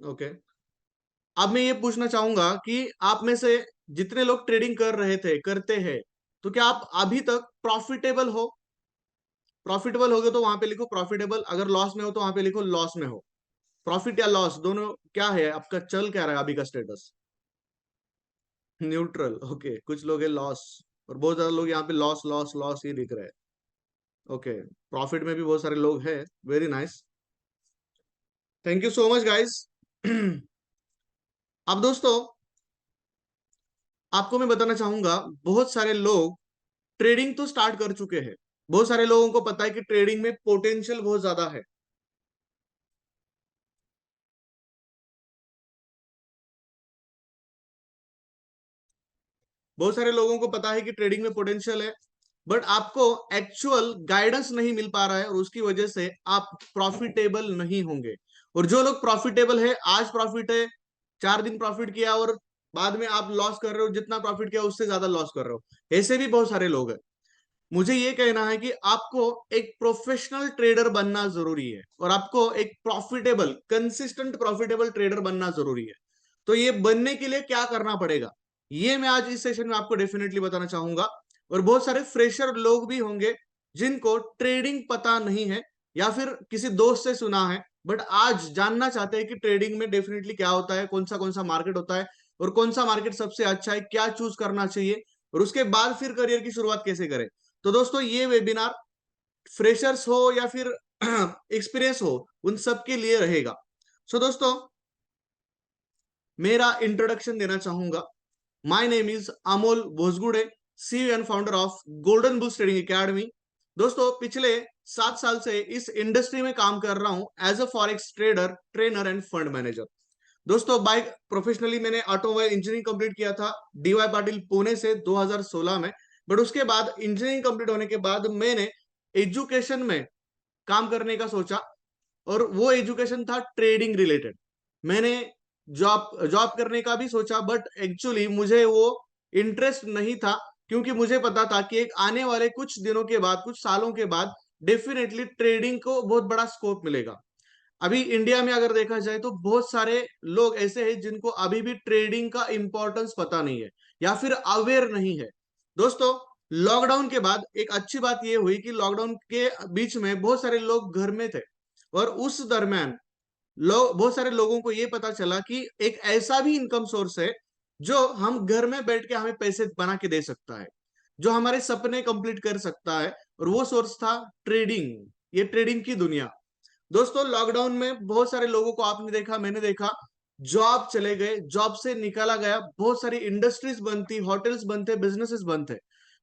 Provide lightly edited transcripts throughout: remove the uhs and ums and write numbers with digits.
Okay. अब मैं ये पूछना चाहूंगा कि आप में से जितने लोग ट्रेडिंग कर रहे थे, करते हैं, तो क्या आप अभी तक प्रॉफिटेबल हो? प्रॉफिटेबल होगे तो वहां पे लिखो प्रॉफिटेबल, अगर लॉस में हो तो वहां पे लिखो लॉस में हो। प्रॉफिट या लॉस दोनों क्या है आपका, चल क्या रहा है अभी का स्टेटस? न्यूट्रल। ओके, कुछ लोग है लॉस, और बहुत ज्यादा लोग यहाँ पे लॉस लॉस लॉस ही लिख रहे हैं। ओके, प्रॉफिट में भी बहुत सारे लोग हैं। Very nice, thank you so much guys. अब दोस्तों, आपको मैं बताना चाहूंगा, बहुत सारे लोग ट्रेडिंग तो स्टार्ट कर चुके हैं। बहुत सारे लोगों को पता है कि ट्रेडिंग में पोटेंशियल बहुत ज्यादा है। बहुत सारे लोगों को पता है कि ट्रेडिंग में पोटेंशियल है, बट आपको एक्चुअल गाइडेंस नहीं मिल पा रहा है, और उसकी वजह से आप प्रॉफिटेबल नहीं होंगे। और जो लोग प्रॉफिटेबल है, आज प्रॉफिट है, 4 दिन प्रॉफिट किया, और बाद में आप लॉस कर रहे हो, जितना प्रॉफिट किया उससे ज्यादा लॉस कर रहे हो, ऐसे भी बहुत सारे लोग हैं। मुझे ये कहना है कि आपको एक प्रोफेशनल ट्रेडर बनना जरूरी है, और आपको एक प्रॉफिटेबल, कंसिस्टेंट प्रॉफिटेबल ट्रेडर बनना जरूरी है। तो ये बनने के लिए क्या करना पड़ेगा, ये मैं आज इस सेशन में आपको डेफिनेटली बताना चाहूंगा। और बहुत सारे फ्रेशर लोग भी होंगे जिनको ट्रेडिंग पता नहीं है, या फिर किसी दोस्त से सुना है, बट आज जानना चाहते हैं कि ट्रेडिंग में डेफिनेटली क्या होता है, कौन सा मार्केट होता है, और कौन सा मार्केट सबसे अच्छा है, क्या चूज करना चाहिए, और उसके बाद फिर करियर की शुरुआत कैसे करें। तो दोस्तों, ये वेबिनार फ्रेशर्स हो या फिर एक्सपीरियंस हो, उन सब के लिए रहेगा। सो दोस्तों, मेरा इंट्रोडक्शन देना चाहूंगा। My name is Amol Bhojgude, CEO and founder of Golden Bulls Trading Academy. दोस्तों, पिछले 7 साल से इस इंडस्ट्री में काम कर रहा हूं as a forex trader, trainer and fund manager. दोस्तों, बाइक प्रोफेशनली मैंने ऑटोमोबाइल इंजीनियरिंग कंप्लीट किया था डीवाई पाटिल पुणे से 2016 में। बट उसके बाद इंजीनियरिंग कंप्लीट होने के बाद मैंने एजुकेशन में काम करने का सोचा, और वो एजुकेशन था ट्रेडिंग रिलेटेड। मैंने जॉब जॉब करने का भी सोचा, बट एक्चुअली मुझे वो इंटरेस्ट नहीं था, क्योंकि मुझे पता था कि एक आने वाले कुछ दिनों के बाद, कुछ सालों के बाद, डेफिनेटली ट्रेडिंग को बहुत बड़ा स्कोप मिलेगा। अभी इंडिया में अगर देखा जाए तो बहुत सारे लोग ऐसे हैं जिनको अभी भी ट्रेडिंग का इंपॉर्टेंस पता नहीं है, या फिर अवेयर नहीं है। दोस्तों, लॉकडाउन के बाद एक अच्छी बात यह हुई कि लॉकडाउन के बीच में बहुत सारे लोग घर में थे, और उस दरम्यान लोग, बहुत सारे लोगों को यह पता चला कि एक ऐसा भी इनकम सोर्स है जो हम घर में बैठ के हमें पैसे बना के दे सकता है, जो हमारे सपने कंप्लीट कर सकता है, और वो सोर्स था ट्रेडिंग। ये ट्रेडिंग की दुनिया। दोस्तों, लॉकडाउन में बहुत सारे लोगों को आपने देखा, मैंने देखा, जॉब चले गए, जॉब से निकाला गया, बहुत सारी इंडस्ट्रीज बंद थी, होटल्स बंद थे, बिजनेसेस बंद थे।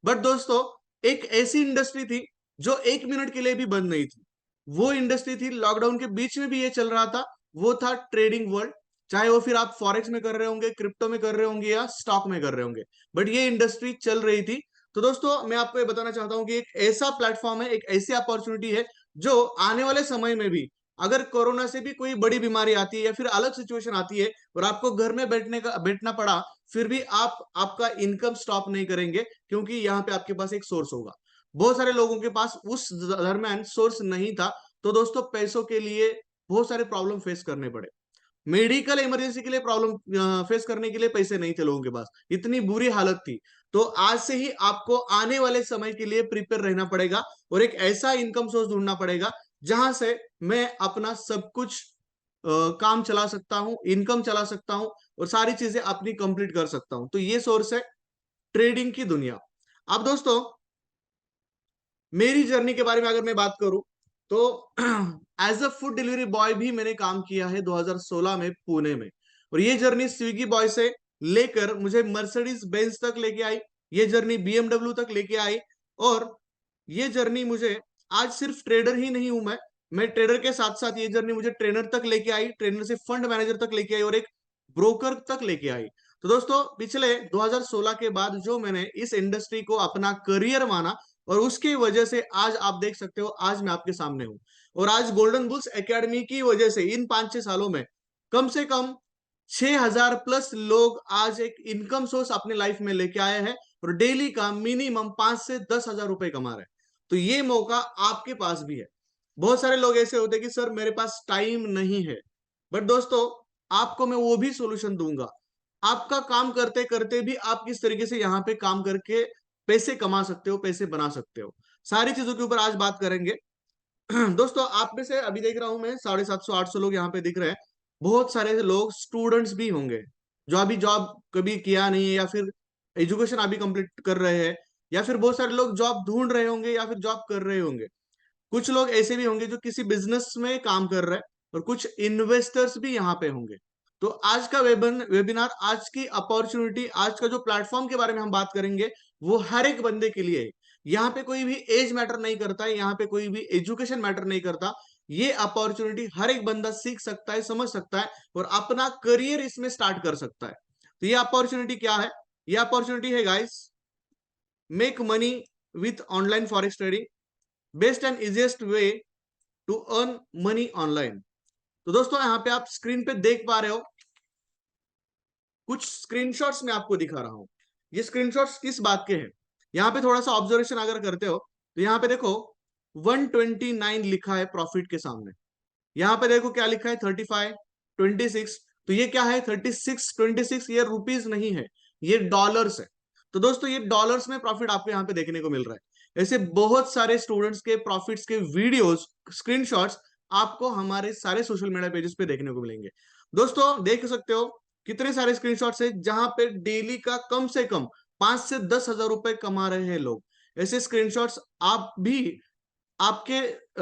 बट दोस्तों, एक ऐसी इंडस्ट्री थी जो 1 मिनट के लिए भी बंद नहीं थी। वो इंडस्ट्री थी, लॉकडाउन के बीच में भी ये चल रहा था, वो था ट्रेडिंग वर्ल्ड। चाहे वो फिर आप फॉरेक्स में कर रहे होंगे, क्रिप्टो में कर रहे होंगे, या स्टॉक में कर रहे होंगे, बट ये इंडस्ट्री चल रही थी। तो दोस्तों, मैं आपको ये बताना चाहता हूं कि एक ऐसा प्लेटफॉर्म है, एक ऐसी अपॉर्चुनिटी है, जो आने वाले समय में भी, अगर कोरोना से भी कोई बड़ी बीमारी आती है या फिर अलग सिचुएशन आती है, और आपको घर में बैठना पड़ा, फिर भी आप आपका इनकम स्टॉप नहीं करेंगे, क्योंकि यहाँ पे आपके पास एक सोर्स होगा। बहुत सारे लोगों के पास उस दरम्यान सोर्स नहीं था, तो दोस्तों, पैसों के लिए बहुत सारे प्रॉब्लम फेस करने पड़े। मेडिकल इमरजेंसी के लिए प्रॉब्लम फेस करने के लिए पैसे नहीं थे लोगों के पास, इतनी बुरी हालत थी। तो आज से ही आपको आने वाले समय के लिए प्रिपेयर रहना पड़ेगा, और एक ऐसा इनकम सोर्स ढूंढना पड़ेगा जहां से मैं अपना सब कुछ काम चला सकता हूं, इनकम चला सकता हूं, और सारी चीजें अपनी कंप्लीट कर सकता हूं। तो ये सोर्स है ट्रेडिंग की दुनिया। अब दोस्तों, मेरी जर्नी के बारे में अगर मैं बात करूं, तो as a food delivery boy भी मैंने काम किया है 2016 में पुणे में। और ये जर्नी स्विगी बॉय से लेकर मुझे मर्सिडीज बेंज तक लेके आई, ये जर्नी बीएमडब्ल्यू तक लेके आई। और ये जर्नी मुझे, आज सिर्फ ट्रेडर ही नहीं हूं मैं ट्रेडर के साथ साथ ये जर्नी मुझे ट्रेनर तक लेके आई, ट्रेनर से फंड मैनेजर तक लेके आई, और एक ब्रोकर तक लेके आई। तो दोस्तों, पिछले 2016 के बाद जो मैंने इस इंडस्ट्री को अपना करियर माना, और उसकी वजह से आज आप देख सकते हो, आज मैं आपके सामने हूं। और आज गोल्डन बुल्स एकेडमी की वजह से इन 5-6 सालों में कम से कम 6,000 प्लस लोग आज एक इनकम सोर्स अपने लाइफ में लेके आए हैं, और डेली का मिनिमम 5 से 10 हजार रुपए कमा रहे हैं। तो ये मौका आपके पास भी है। बहुत सारे लोग ऐसे होते हैं कि सर, मेरे पास टाइम नहीं है। बट दोस्तों, आपको मैं वो भी सोल्यूशन दूंगा। आपका काम करते करते भी आप किस तरीके से यहाँ पे काम करके पैसे कमा सकते हो, पैसे बना सकते हो, सारी चीजों के ऊपर आज बात करेंगे। दोस्तों आप में से अभी देख रहा हूं मैं 750-800 लोग यहाँ पे दिख रहे हैं। बहुत सारे लोग स्टूडेंट्स भी होंगे जो अभी जॉब कभी किया नहीं है, या फिर एजुकेशन अभी कंप्लीट कर रहे हैं, या फिर बहुत सारे लोग जॉब ढूंढ रहे होंगे या फिर जॉब कर रहे होंगे। कुछ लोग ऐसे भी होंगे जो किसी बिजनेस में काम कर रहे हैं, और कुछ इन्वेस्टर्स भी यहाँ पे होंगे। तो आज का वेबिनार, आज की अपॉर्चुनिटी, आज का जो प्लेटफॉर्म के बारे में हम बात करेंगे, वो हर एक बंदे के लिए है। यहाँ पे कोई भी एज मैटर नहीं करता है, यहाँ पे कोई भी एजुकेशन मैटर नहीं करता। ये अपॉर्चुनिटी हर एक बंदा सीख सकता है, समझ सकता है, और अपना करियर इसमें स्टार्ट कर सकता है। तो ये अपॉर्चुनिटी क्या है? ये अपॉर्चुनिटी है guys, make money with online forex trading, best and easiest way to earn money online. तो दोस्तों यहाँ पे आप स्क्रीन पे देख पा रहे हो, कुछ स्क्रीनशॉट्स मैं आपको दिखा रहा हूं। ये स्क्रीनशॉट्स किस बात के हैं? यहाँ पे थोड़ा सा ऑब्जर्वेशन अगर करते हो तो यहाँ पे देखो 129 लिखा है प्रॉफिट के सामने। यहाँ पे देखो क्या लिखा है, 35, 26। तो ये क्या है? 36, 26। ये रुपीज नहीं है, ये डॉलर्स है। तो दोस्तों ये डॉलर्स में प्रॉफिट आपको यहाँ पे देखने को मिल रहा है। ऐसे बहुत सारे स्टूडेंट्स के प्रॉफिट्स के वीडियोस, स्क्रीनशॉट्स आपको हमारे सारे सोशल मीडिया पेजेस पे देखने को मिलेंगे। दोस्तों देख सकते हो कितने सारे स्क्रीनशॉट्स है जहां पे डेली का कम से कम 5 से 10 हजार रुपए कमा रहे हैं लोग। ऐसे स्क्रीनशॉट्स आप भी आपके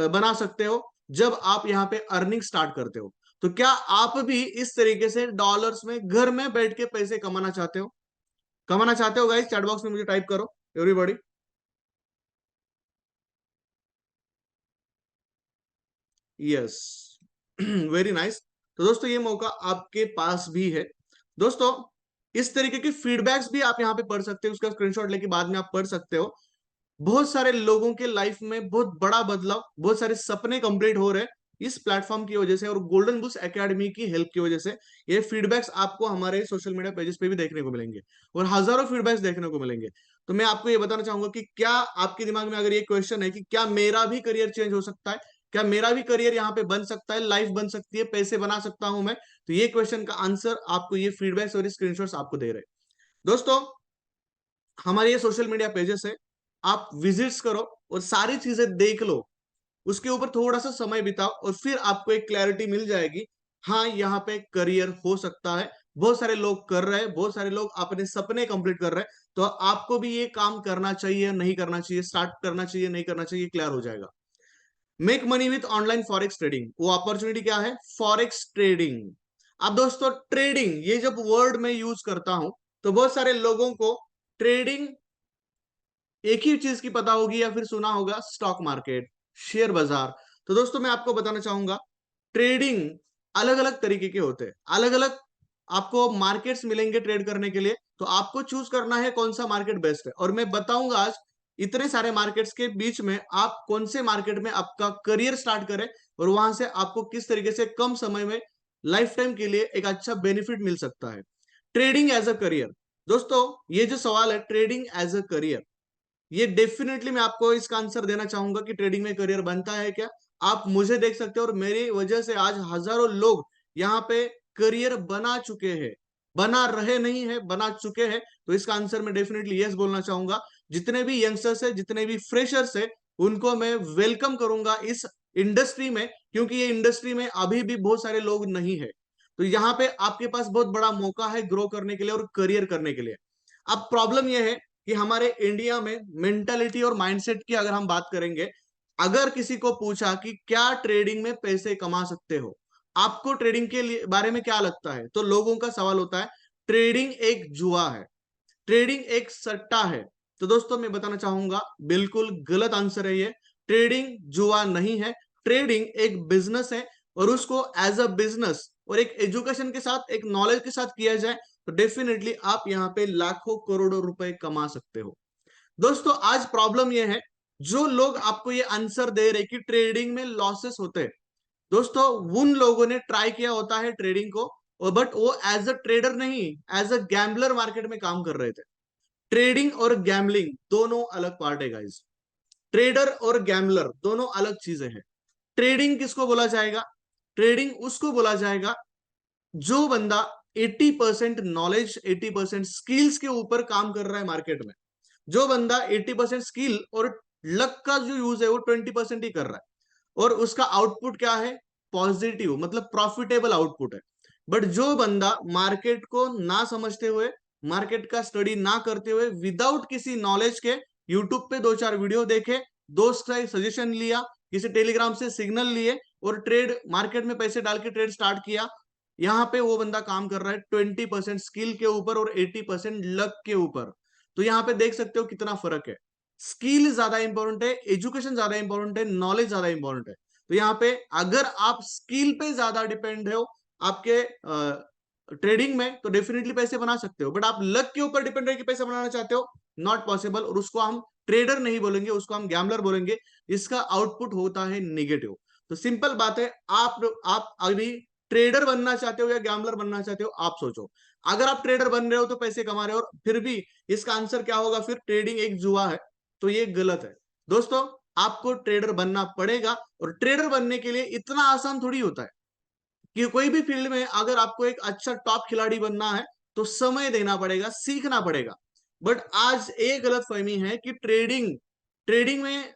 बना सकते हो जब आप यहाँ पे अर्निंग स्टार्ट करते हो। तो क्या आप भी इस तरीके से डॉलर्स में घर में बैठ के पैसे कमाना चाहते हो? कमाना चाहते हो गाइस? चैट बॉक्स में मुझे टाइप करो एवरीबॉडी। Yes, very nice. तो दोस्तों ये मौका आपके पास भी है। दोस्तों इस तरीके के फीडबैक्स भी आप यहाँ पे पढ़ सकते हो, उसका स्क्रीनशॉट लेके बाद में आप पढ़ सकते हो। बहुत सारे लोगों के लाइफ में बहुत बड़ा बदलाव, बहुत सारे सपने कंप्लीट हो रहे हैं इस प्लेटफॉर्म की वजह से और गोल्डन बुल्स एकेडमी की हेल्प की वजह से। ये फीडबैक्स आपको हमारे सोशल मीडिया पेजेस पे भी देखने को मिलेंगे, और हजारों फीडबैक्स देखने को मिलेंगे। तो मैं आपको ये बताना चाहूंगा कि क्या आपके दिमाग में अगर ये क्वेश्चन है कि क्या मेरा भी करियर चेंज हो सकता है, क्या मेरा भी करियर यहाँ पे बन सकता है, लाइफ बन सकती है, पैसे बना सकता हूं मैं, तो ये क्वेश्चन का आंसर आपको ये फीडबैक्स और स्क्रीनशॉट्स आपको दे रहे हैं। दोस्तों हमारे ये सोशल मीडिया पेजेस है, आप विजिट्स करो और सारी चीजें देख लो, उसके ऊपर थोड़ा सा समय बिताओ, और फिर आपको एक क्लैरिटी मिल जाएगी। हाँ यहाँ पे करियर हो सकता है, बहुत सारे लोग कर रहे हैं, बहुत सारे लोग अपने सपने कंप्लीट कर रहे हैं। तो आपको भी ये काम करना चाहिए, नहीं करना चाहिए, स्टार्ट करना चाहिए, नहीं करना चाहिए, क्लियर हो जाएगा। Make money with online forex trading, वो अपॉर्चुनिटी क्या है? Forex trading. अब दोस्तों ट्रेडिंग ये जब वर्ड में यूज करता हूं तो बहुत सारे लोगों को ट्रेडिंग एक ही चीज की पता होगी, या फिर सुना होगा स्टॉक मार्केट, शेयर बाजार। तो दोस्तों मैं आपको बताना चाहूंगा, ट्रेडिंग अलग अलग तरीके के होते हैं, अलग अलग आपको मार्केट्स मिलेंगे ट्रेड करने के लिए। तो आपको चूज करना है कौन सा मार्केट बेस्ट है, और मैं बताऊंगा आज इतने सारे मार्केट्स के बीच में आप कौन से मार्केट में आपका करियर स्टार्ट करें, और वहां से आपको किस तरीके से कम समय में लाइफ टाइम के लिए एक अच्छा बेनिफिट मिल सकता है। ट्रेडिंग एज अ करियर, दोस्तों ये जो सवाल है ट्रेडिंग एज अ करियर, ये डेफिनेटली मैं आपको इसका आंसर देना चाहूंगा कि ट्रेडिंग में करियर बनता है क्या। आप मुझे देख सकते हो, और मेरी वजह से आज हजारों लोग यहाँ पे करियर बना चुके हैं, बना रहे नहीं है, बना चुके हैं। तो इसका आंसर मैं डेफिनेटली यस बोलना चाहूंगा। जितने भी यंगस्टर्स है, जितने भी फ्रेशर्स है, उनको मैं वेलकम करूंगा इस इंडस्ट्री में, क्योंकि ये इंडस्ट्री में अभी भी बहुत सारे लोग नहीं है। तो यहाँ पे आपके पास बहुत बड़ा मौका है ग्रो करने के लिए और करियर करने के लिए। अब प्रॉब्लम यह है कि हमारे इंडिया में मेंटालिटी और माइंडसेट की अगर हम बात करेंगे, अगर किसी को पूछा कि क्या ट्रेडिंग में पैसे कमा सकते हो, आपको ट्रेडिंग के लिए बारे में क्या लगता है, तो लोगों का सवाल होता है ट्रेडिंग एक जुआ है, ट्रेडिंग एक सट्टा है। तो दोस्तों मैं बताना चाहूंगा बिल्कुल गलत आंसर है ये। ट्रेडिंग जुआ नहीं है, ट्रेडिंग एक बिजनेस है, और उसको एज अ बिजनेस और एक एजुकेशन के साथ, एक नॉलेज के साथ किया जाए तो डेफिनेटली आप यहाँ पे लाखों करोड़ों रुपए कमा सकते हो। दोस्तों आज प्रॉब्लम यह है, जो लोग आपको ये आंसर दे रहे कि ट्रेडिंग में लॉसेस होते हैं, दोस्तों उन लोगों ने ट्राई किया होता है ट्रेडिंग को, और बट वो एज अ ट्रेडर नहीं, एज अ गैम्बलर मार्केट में काम कर रहे थे। ट्रेडिंग और गैम्बलिंग दोनों अलग पार्ट है गाइस। ट्रेडर और गैम्बलर दोनों अलग चीजें हैं। ट्रेडिंग किसको बोला जाएगा? ट्रेडिंग उसको बोला जाएगा जो बंदा 80% नॉलेज 80% स्किल्स के ऊपर काम कर रहा है मार्केट में, जो बंदा 80% स्किल और लक का जो यूज है वो 20% ही कर रहा है, और उसका आउटपुट क्या है, पॉजिटिव, मतलब प्रॉफिटेबल आउटपुट है। बट जो बंदा मार्केट को ना समझते हुए, मार्केट का स्टडी ना करते हुए, विदाउट किसी नॉलेज के यूट्यूब पे दो चार वीडियो देखे, दोस्त का सजेशन लिया, किसी टेलीग्राम से सिग्नल लिए और ट्रेड मार्केट में पैसे डाल के ट्रेड स्टार्ट किया, यहाँ पे वो बंदा काम कर रहा है 20% स्किल के ऊपर और 80% लक के ऊपर। तो यहाँ पे देख सकते हो कितना फर्क है। स्किल ज्यादा इंपॉर्टेंट है, एजुकेशन ज्यादा इंपॉर्टेंट है, नॉलेज ज्यादा इंपॉर्टेंट है। तो यहाँ पे अगर आप स्किल पे ज्यादा डिपेंड हो आपके ट्रेडिंग में, तो डेफिनेटली पैसे बना सकते हो। बट आप लक के ऊपर डिपेंड रह के पैसे बनाना चाहते हो, नॉट पॉसिबल, और उसको हम ट्रेडर नहीं बोलेंगे, उसको हम गैम्बलर बोलेंगे। इसका आउटपुट होता है निगेटिव। तो सिंपल बात है, आप अभी ट्रेडर बनना चाहते हो या गैम्बलर बनना चाहते हो, आप सोचो। अगर आप ट्रेडर बन रहे हो तो पैसे कमा रहे हो, और फिर भी इसका आंसर क्या होगा, फिर ट्रेडिंग एक जुआ है, तो ये गलत है। दोस्तों, आपको ट्रेडर बनना पड़ेगा, और ट्रेडर बनने के लिए इतना आसान थोड़ी होता है कि कोई भी फील्ड में अगर आपको एक अच्छा टॉप खिलाड़ी बनना है तो समय देना पड़ेगा, सीखना पड़ेगा। बट आज एक गलत फहमी है कि ट्रेडिंग ट्रेडिंग में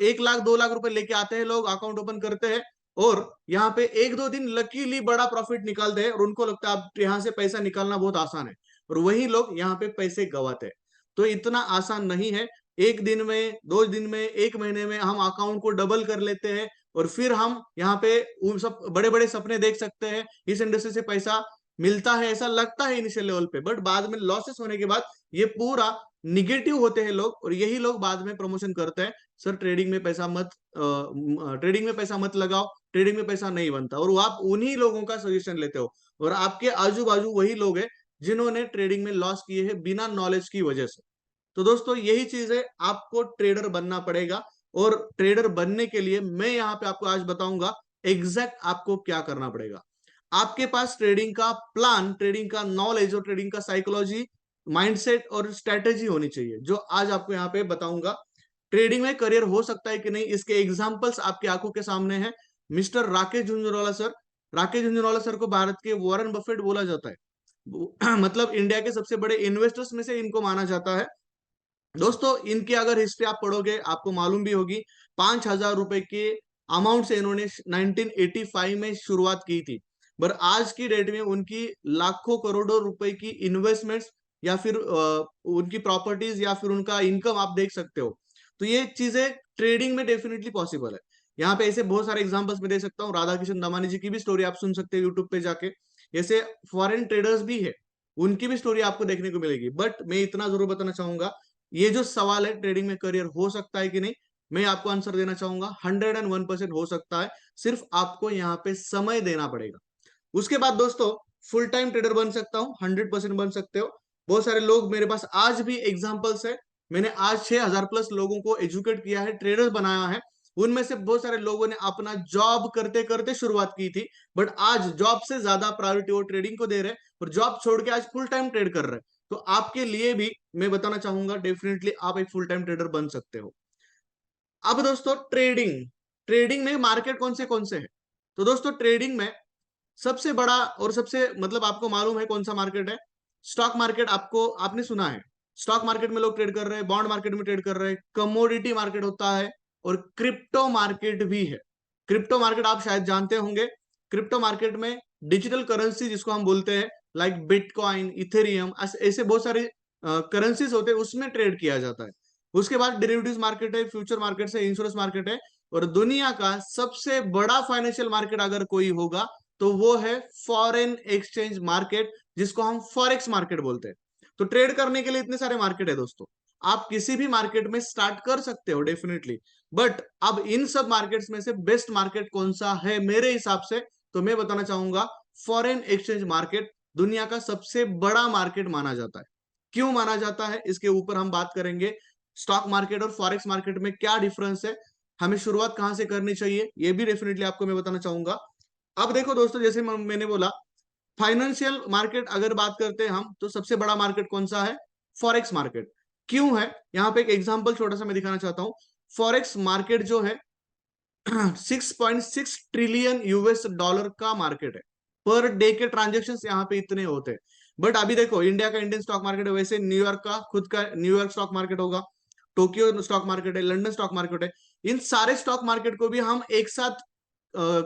1 लाख 2 लाख रुपए लेके आते हैं लोग, अकाउंट ओपन करते हैं, और यहाँ पे एक दो दिन लकीली बड़ा प्रॉफिट निकालते हैं, और उनको लगता है अब यहाँ से पैसा निकालना बहुत आसान है, और वही लोग यहाँ पे पैसे गवाते हैं। तो इतना आसान नहीं है। एक दिन में, 2 दिन में, 1 महीने में हम अकाउंट को डबल कर लेते हैं, और फिर हम यहाँ पे उन सब बड़े बड़े सपने देख सकते हैं, इस इंडस्ट्री से पैसा मिलता है ऐसा लगता है इनिशियल लेवल पे, बट बाद में लॉसेस होने के बाद ये पूरा निगेटिव होते हैं लोग, और यही लोग बाद में प्रमोशन करते हैं, सर ट्रेडिंग में पैसा मत ट्रेडिंग में पैसा मत लगाओ, ट्रेडिंग में पैसा नहीं बनता, और वो आप उन्हीं लोगों का सजेशन लेते हो, और आपके आजू बाजू वही लोग हैं जिन्होंने ट्रेडिंग में लॉस किए हैं बिना नॉलेज की वजह से। तो दोस्तों, यही चीज है, आपको ट्रेडर बनना पड़ेगा, और ट्रेडर बनने के लिए मैं यहाँ पे आपको आज बताऊंगा एग्जैक्ट आपको क्या करना पड़ेगा। आपके पास ट्रेडिंग का प्लान, ट्रेडिंग का नॉलेज और ट्रेडिंग का साइकोलॉजी, माइंडसेट और स्ट्रेटेजी होनी चाहिए, जो आज आपको यहाँ पे बताऊंगा। ट्रेडिंग में करियर हो सकता है कि नहीं, इसके एग्जाम्पल्स आपकी आंखों के सामने है। Mister Rakesh Jhunjhunwala sir, Rakesh Jhunjhunwala sir को भारत के वॉरेन बफेट बोला जाता है। मतलब इंडिया के सबसे बड़े इन्वेस्टर्स में से इनको माना जाता है। दोस्तों, इनकी अगर हिस्ट्री आप पढ़ोगे आपको मालूम भी होगी, 5,000 रुपए के अमाउंट से इन्होंने 1985 में शुरुआत की थी। पर आज की डेट में उनकी लाखों करोड़ों रुपए की इन्वेस्टमेंट्स, या फिर उनकी प्रॉपर्टीज, या फिर उनका इनकम आप देख सकते हो। तो ये चीजें ट्रेडिंग में डेफिनेटली पॉसिबल है। यहाँ पे ऐसे बहुत सारे एग्जांपल्स मैं दे सकता हूँ, राधा किशन दमानी जी की भी स्टोरी आप सुन सकते हो यूट्यूब पे जाके। ऐसे फॉरेन ट्रेडर्स भी है, उनकी भी स्टोरी आपको देखने को मिलेगी। बट मैं इतना जरूर बताना चाहूंगा, ये जो सवाल है ट्रेडिंग में करियर हो सकता है कि नहीं, मैं आपको आंसर देना चाहूंगा 101% हो सकता है। सिर्फ आपको यहाँ पे समय देना पड़ेगा। उसके बाद दोस्तों, फुल टाइम ट्रेडर बन सकता हूँ, 100% बन सकते हो। बहुत सारे लोग मेरे पास आज भी एग्जाम्पल्स है। मैंने आज 6,000 प्लस लोगों को एजुकेट किया है, ट्रेडर बनाया है। उनमें से बहुत सारे लोगों ने अपना जॉब करते करते शुरुआत की थी, बट आज जॉब से ज्यादा प्रायोरिटी वो ट्रेडिंग को दे रहे हैं, और जॉब छोड़ के आज फुल टाइम ट्रेड कर रहे हैं। तो आपके लिए भी मैं बताना चाहूंगा, डेफिनेटली आप एक फुल टाइम ट्रेडर बन सकते हो। अब दोस्तों, ट्रेडिंग ट्रेडिंग में मार्केट कौन से है? तो दोस्तों, ट्रेडिंग में सबसे बड़ा और सबसे, मतलब आपको मालूम है कौन सा मार्केट है? Stock market. आपको आपने सुना है, स्टॉक मार्केट में लोग ट्रेड कर रहे हैं, बॉन्ड मार्केट में ट्रेड कर रहे हैं, कमोडिटी मार्केट होता है, और क्रिप्टो मार्केट भी है। क्रिप्टो मार्केट आप शायद जानते होंगे। क्रिप्टो मार्केट में डिजिटल करेंसी जिसको हम बोलते हैं, लाइक बिटकॉइन, इथेरियम, ऐसे बहुत सारे करेंसीज होते हैं, उसमें ट्रेड किया जाता है। उसके बाद डेरिवेटिव्स मार्केट है, फ्यूचर मार्केट है, इंश्योरेंस मार्केट है, और दुनिया का सबसे बड़ा फाइनेंशियल मार्केट अगर कोई होगा तो वो है फॉरेन एक्सचेंज मार्केट, जिसको हम फॉरेक्स मार्केट बोलते हैं। तो ट्रेड करने के लिए इतने सारे मार्केट है दोस्तों, आप किसी भी मार्केट में स्टार्ट कर सकते हो डेफिनेटली। बट अब इन सब मार्केट्स में से बेस्ट मार्केट कौन सा है मेरे हिसाब से, तो मैं बताना चाहूंगा फॉरेन एक्सचेंज मार्केट दुनिया का सबसे बड़ा मार्केट माना जाता है। क्यों माना जाता है, इसके ऊपर हम बात करेंगे। स्टॉक मार्केट और फॉरेक्स मार्केट में क्या डिफरेंस है, हमें शुरुआत कहां से करनी चाहिए, ये भी डेफिनेटली आपको मैं बताना चाहूंगा। अब देखो दोस्तों, जैसे मैंने बोला, फाइनेंशियल मार्केट अगर बात करते हैं हम, तो सबसे बड़ा मार्केट कौन सा है? Forex market. क्यों है? यहाँ पे एक एग्जांपल छोटा सा मैं दिखाना चाहता हूँ। फॉरेक्स मार्केट जो है 6.6 ट्रिलियन यूएस डॉलर का मार्केट है। पर डे के ट्रांजेक्शन यहाँ पे इतने होते हैं। बट अभी देखो इंडिया का इंडियन स्टॉक मार्केट है, वैसे न्यूयॉर्क का खुद का न्यूयॉर्क स्टॉक मार्केट होगा, टोक्यो स्टॉक मार्केट है, लंदन स्टॉक मार्केट है। इन सारे स्टॉक मार्केट को भी हम एक साथ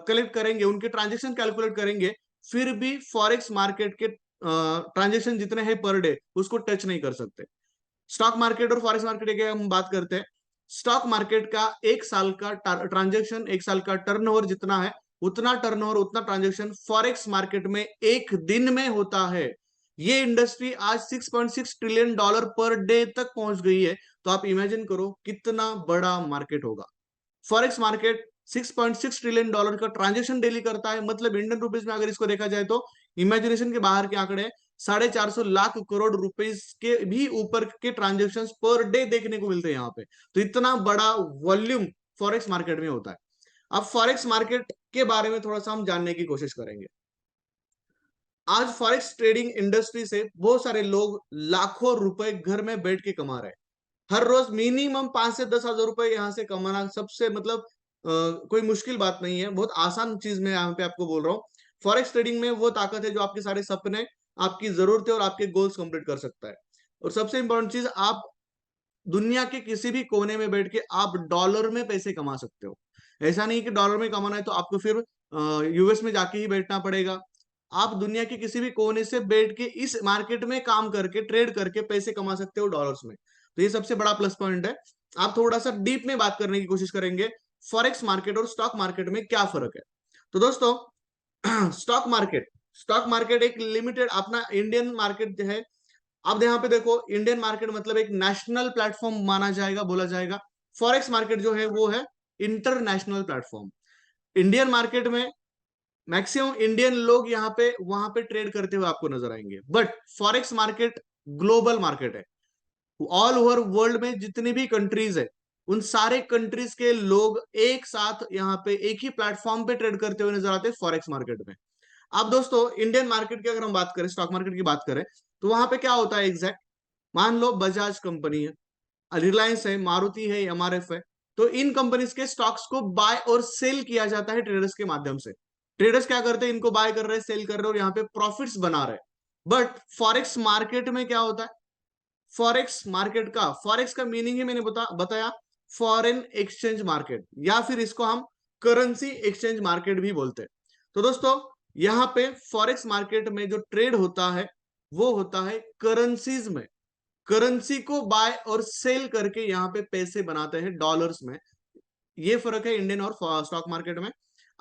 कलेक्ट करेंगे, उनके ट्रांजेक्शन कैलकुलेट करेंगे, फिर भी फॉरेक्स मार्केट के ट्रांजेक्शन जितने हैं पर डे उसको टच नहीं कर सकते। स्टॉक मार्केट और फॉरेक्स मार्केट की हम बात करते हैं, स्टॉक मार्केट का एक साल का ट्रांजेक्शन, एक साल का टर्नओवर जितना है, उतना टर्नओवर उतना ट्रांजेक्शन फॉरेक्स मार्केट में एक दिन में होता है। ये इंडस्ट्री आज 6.6 ट्रिलियन डॉलर पर डे तक पहुंच गई है। तो आप इमेजिन करो कितना बड़ा मार्केट होगा। फॉरेक्स मार्केट 6.6 ट्रिलियन डॉलर का ट्रांजेक्शन डेली करता है, मतलब इंडियन रुपीज में अगर इसको देखा जाए तो इमेजिनेशन के बाहर के आंकड़े, 450 लाख करोड़ रुपीस के भी ऊपर के ट्रांजेक्शन पर डे देखने को मिलते हैं यहाँ पे। तो इतना बड़ा वॉल्यूम फॉरेक्स मार्केट में होता है। अब फॉरेक्स मार्केट के बारे में थोड़ा सा हम जानने की कोशिश करेंगे। आज फॉरेक्स ट्रेडिंग इंडस्ट्री से बहुत सारे लोग लाखों रुपए घर में बैठ के कमा रहे हैं। हर रोज मिनिमम 5 से 10 हजार रुपए यहाँ से कमाना सबसे मतलब कोई मुश्किल बात नहीं है, बहुत आसान चीज मैं यहाँ पे आपको बोल रहा हूँ। फॉरेक्स ट्रेडिंग में वो ताकत है जो आपके सारे सपने, आपकी जरूरतें और आपके गोल्स कंप्लीट कर सकता है। और सबसे इंपॉर्टेंट चीज, आप दुनिया के किसी भी कोने में बैठ के आप डॉलर में पैसे कमा सकते हो। ऐसा नहीं कि डॉलर में कमाना है तो आपको फिर यूएस में जाके ही बैठना पड़ेगा। आप दुनिया के किसी भी कोने से बैठ के इस मार्केट में काम करके, ट्रेड करके पैसे कमा सकते हो डॉलर्स में। तो ये सबसे बड़ा प्लस पॉइंट है। आप थोड़ा सा डीप में बात करने की कोशिश करेंगे, फॉरेक्स मार्केट और स्टॉक मार्केट में क्या फर्क है। तो दोस्तों स्टॉक मार्केट एक लिमिटेड अपना इंडियन मार्केट जो है। अब यहाँ पे देखो, इंडियन मार्केट मतलब एक नेशनल प्लेटफॉर्म माना जाएगा, बोला जाएगा। फॉरेक्स मार्केट जो है वो है इंटरनेशनल प्लेटफॉर्म। इंडियन मार्केट में मैक्सिमम इंडियन लोग यहाँ पे वहां पे ट्रेड करते हुए आपको नजर आएंगे, but forex market global market है। ऑल ओवर वर्ल्ड में जितनी भी कंट्रीज है, उन सारे कंट्रीज के लोग एक साथ यहाँ पे एक ही प्लेटफॉर्म पे ट्रेड करते हुए नजर आते हैं फॉरेक्स मार्केट में। अब दोस्तों इंडियन मार्केट की अगर हम बात करें, स्टॉक मार्केट की बात करें, तो वहां पे क्या होता है एग्जैक्ट। मान लो बजाज कंपनी है, रिलायंस है, मारुति है, एमआरएफ है। तो इन कंपनीज के स्टॉक्स को बाय और सेल किया जाता है ट्रेडर्स के माध्यम से। ट्रेडर्स क्या करते हैं, इनको बाय कर रहे हैं, सेल कर रहे हैं और यहाँ पे प्रॉफिट्स बना रहे हैं। बट फॉरेक्स मार्केट में क्या होता है, फॉरेक्स का मीनिंग ही मैंने बताया, फॉरेन एक्सचेंज मार्केट, या फिर इसको हम करेंसी एक्सचेंज मार्केट भी बोलते हैं। तो दोस्तों यहाँ पे फॉरेक्स मार्केट में जो ट्रेड होता है वो होता है करेंसीज में। करेंसी को बाय और सेल करके यहाँ पे पैसे बनाते हैं डॉलर्स में। ये फर्क है इंडियन और स्टॉक मार्केट में।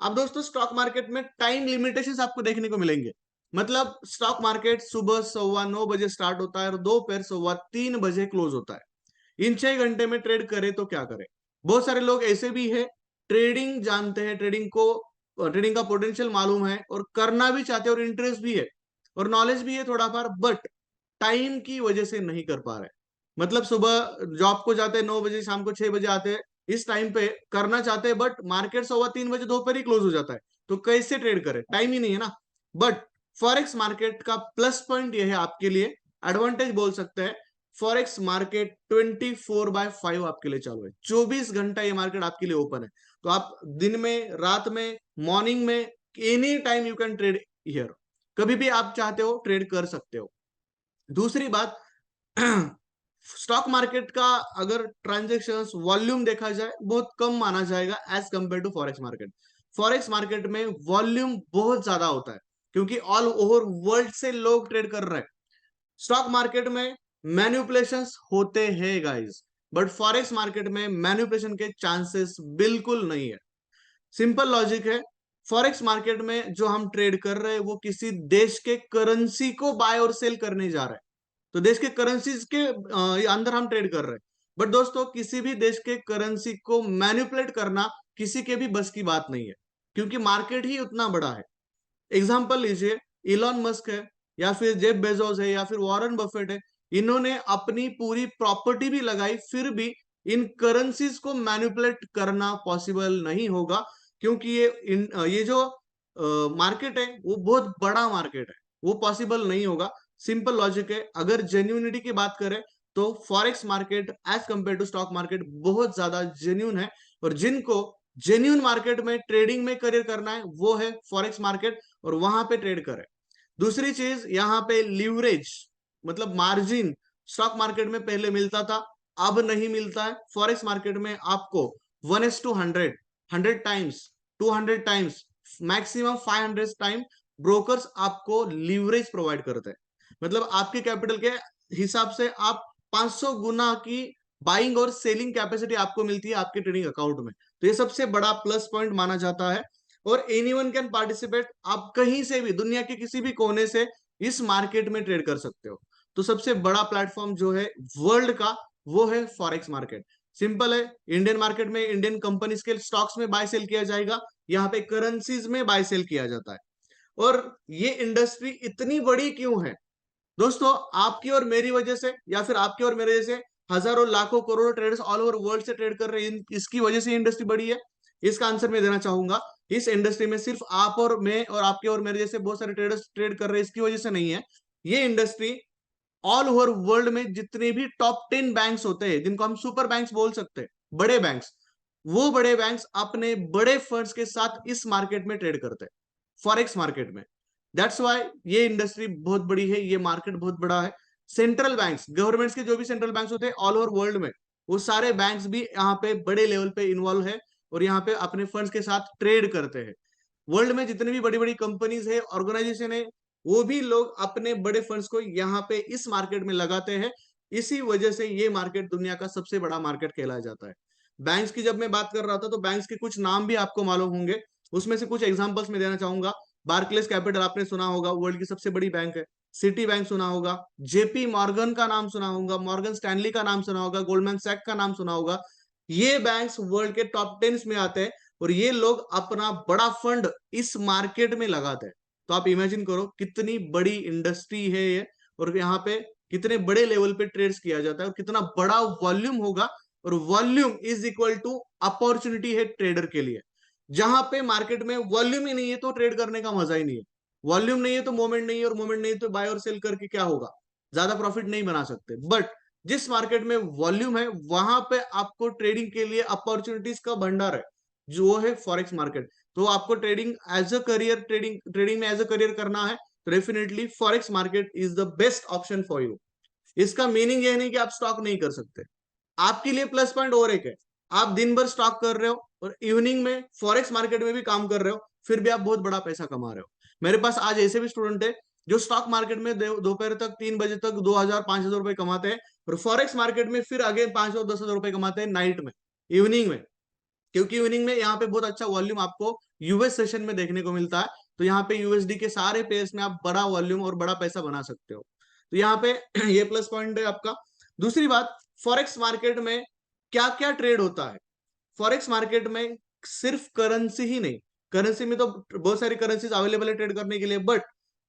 अब दोस्तों स्टॉक मार्केट में टाइम लिमिटेशंस आपको देखने को मिलेंगे। मतलब स्टॉक मार्केट सुबह 9:15 बजे स्टार्ट होता है और दोपहर 3:15 बजे क्लोज होता है। इन 6 घंटे में ट्रेड करे तो क्या करे। बहुत सारे लोग ऐसे भी है, ट्रेडिंग जानते हैं, ट्रेडिंग का पोटेंशियल मालूम है और करना भी चाहते हैं और इंटरेस्ट भी है और नॉलेज भी है थोड़ा बार, बट टाइम की वजह से नहीं कर पा रहे। मतलब सुबह जॉब को जाते हैं 9 बजे, शाम को 6 बजे आते हैं, इस टाइम पे करना चाहते हैं, बट मार्केट 3:15 बजे दोपहर ही क्लोज हो जाता है। तो कैसे ट्रेड करें, टाइम ही नहीं है ना। बट फॉरेक्स मार्केट का प्लस पॉइंट यह है आपके लिए, एडवांटेज बोल सकते हैं, फॉरेक्स मार्केट 24/5 आपके लिए चालू है। 24 घंटा ये मार्केट आपके लिए ओपन है। तो आप दिन में, रात में, मॉर्निंग में, any time you can trade here. कभी भी आप चाहते हो ट्रेड कर सकते हो। दूसरी बात, स्टॉक मार्केट का अगर ट्रांजेक्शन्स वॉल्यूम देखा जाए बहुत कम माना जाएगा as compared to forex market. Forex market में वॉल्यूम बहुत ज्यादा होता है क्योंकि ऑल ओवर वर्ल्ड से लोग ट्रेड कर रहे हैं। स्टॉक मार्केट में मैन्युपुलेशंस होते हैं गाइस, बट फॉरेक्स मार्केट में मैन्युपुलेशन के चांसेस बिल्कुल नहीं है। सिंपल लॉजिक है, फॉरेक्स मार्केट में जो हम ट्रेड कर रहे हैं वो किसी देश के करेंसी को बाय और सेल करने जा रहे हैं। तो देश के करेंसीज के अंदर हम ट्रेड कर रहे हैं। बट दोस्तों किसी भी देश के करेंसी को मैनिपुलेट करना किसी के भी बस की बात नहीं है, क्योंकि मार्केट ही उतना बड़ा है। एग्जाम्पल लीजिए, इलॉन मस्क है, या फिर जेफ बेजोस है, या फिर वॉरेन बफेट है। इन्होंने अपनी पूरी प्रॉपर्टी भी लगाई, फिर भी इन करेंसीज को मैनिपुलेट करना पॉसिबल नहीं होगा, क्योंकि ये जो मार्केट है वो बहुत बड़ा मार्केट है, वो पॉसिबल नहीं होगा। सिंपल लॉजिक है। अगर जेन्यूनिटी की बात करें तो forex market as compared to stock market बहुत ज्यादा जेन्यून है। और जिनको जेन्युइन मार्केट में ट्रेडिंग में करियर करना है वो है फॉरेक्स मार्केट, और वहां पे ट्रेड करें। दूसरी चीज यहाँ पे लीवरेज, मतलब मार्जिन स्टॉक मार्केट में पहले मिलता था, अब नहीं मिलता है। फॉरेक्स मार्केट में आपको 1:100, 100 times, 200 times, maximum 500 time brokers आपको लीवरेज प्रोवाइड करते हैं। मतलब आपके कैपिटल के हिसाब से आप 500 गुना की बाइंग और सेलिंग कैपेसिटी आपको मिलती है आपके ट्रेडिंग अकाउंट में। तो ये सबसे बड़ा प्लस पॉइंट माना जाता है। और एनीवन कैन पार्टिसिपेट, आप कहीं से भी दुनिया के किसी भी कोने से इस मार्केट में ट्रेड कर सकते हो। तो सबसे बड़ा प्लेटफॉर्म जो है वर्ल्ड का वो है फॉरेक्स मार्केट। सिंपल है, इंडियन मार्केट में इंडियन कंपनीज के स्टॉक्स में बाय सेल किया जाएगा, यहाँ पे करेंसीज में बाय सेल किया जाता है। और ये इंडस्ट्री इतनी बड़ी क्यों है दोस्तों? आपकी और मेरी वजह से, या फिर आपकी और मेरे जैसे हजारों लाखों करोड़ों ट्रेडर्स ऑल ओवर वर्ल्ड से ट्रेड कर रहे हैं, इसकी वजह से इंडस्ट्री बड़ी है। इसका आंसर मैं देना चाहूंगा, इस इंडस्ट्री में सिर्फ आप और मैं और आपके और मेरे जैसे बहुत सारे ट्रेडर्स ट्रेड कर रहे हैं इसकी वजह से नहीं है। ये इंडस्ट्री ऑल ओवर वर्ल्ड में जितने भी टॉप 10 बैंक्स होते हैं, जिनको हम सुपर बैंक्स बोल सकते हैं, बड़े बैंक्स, वो बड़े बैंक्स अपने बड़े फंड्स के साथ इस मार्केट में ट्रेड करते हैं, फॉरेक्स मार्केट में। दैट्स वाई ये इंडस्ट्री बहुत बड़ी है, ये मार्केट बहुत बड़ा है। सेंट्रल बैंक्स, गवर्नमेंट्स के जो भी सेंट्रल बैंक्स होते हैं ऑल ओवर वर्ल्ड में, वो सारे बैंक्स भी यहाँ पे बड़े लेवल पे इन्वॉल्व है और यहाँ पे अपने फंड्स के साथ ट्रेड करते हैं। वर्ल्ड में जितनी भी बड़ी बड़ी कंपनीज है, ऑर्गेनाइजेशन है, वो भी लोग अपने बड़े फंड्स को यहाँ पे इस मार्केट में लगाते हैं। इसी वजह से ये मार्केट दुनिया का सबसे बड़ा मार्केट कहलाया जाता है। बैंक्स की जब मैं बात कर रहा था तो बैंक्स के कुछ नाम भी आपको मालूम होंगे, उसमें से कुछ एग्जांपल्स मैं देना चाहूंगा। बार्कलेस कैपिटल आपने सुना होगा, वर्ल्ड की सबसे बड़ी बैंक है। सिटी बैंक सुना होगा, जेपी मॉर्गन का नाम सुना होगा, मॉर्गन स्टैनली का नाम सुना होगा, गोल्डमैन सैक का नाम सुना होगा। ये बैंक्स वर्ल्ड के टॉप 10 में आते हैं और ये लोग अपना बड़ा फंड इस मार्केट में लगाते हैं। तो आप इमेजिन करो कितनी बड़ी इंडस्ट्री है ये, और यहाँ पे कितने बड़े लेवल पे ट्रेड्स किया जाता है और कितना बड़ा वॉल्यूम होगा। और volume is equal to opportunity है ट्रेडर के लिए। जहां पे मार्केट में वॉल्यूम ही नहीं है तो ट्रेड करने का मजा ही नहीं है। वॉल्यूम नहीं है तो मोमेंट नहीं है, और मोमेंट नहीं है तो बाय और सेल करके क्या होगा, ज्यादा प्रॉफिट नहीं बना सकते। बट जिस मार्केट में वॉल्यूम है वहां पे आपको ट्रेडिंग के लिए अपॉर्चुनिटीज का भंडार है, जो है फॉरेक्स मार्केट। तो आपको trading as a career, trading में एज अ करियर करना है तो definitely forex market is the best option for you. इसका मीनिंग यह नहीं कि आप स्टॉक नहीं कर सकते। आपके लिए प्लस पॉइंट और एक है, आप दिन भर स्टॉक कर रहे हो और इवनिंग में फॉरेक्स मार्केट में भी काम कर रहे हो, फिर भी आप बहुत बड़ा पैसा कमा रहे हो। मेरे पास आज ऐसे भी स्टूडेंट है जो स्टॉक मार्केट में दोपहर तक 3 बजे तक 2,000 5,000 रुपए कमाते हैं, और फॉरेक्स मार्केट में फिर आगे 5 और 10 हजार रुपए कमाते हैं नाइट में, इवनिंग में। क्योंकि इवनिंग में यहाँ पे बहुत अच्छा वॉल्यूम आपको यूएस सेशन में देखने को मिलता है। तो यहाँ पे यूएसडी के सारे पेयर्स में आप बड़ा वॉल्यूम और बड़ा पैसा बना सकते हो। तो यहाँ पे ये प्लस पॉइंट है आपका। दूसरी बात, फॉरेक्स मार्केट में क्या क्या ट्रेड होता है? फॉरेक्स मार्केट में सिर्फ करेंसी ही नहीं, करेंसी में तो बहुत सारी करेंसीज अवेलेबल है ट्रेड करने के लिए, बट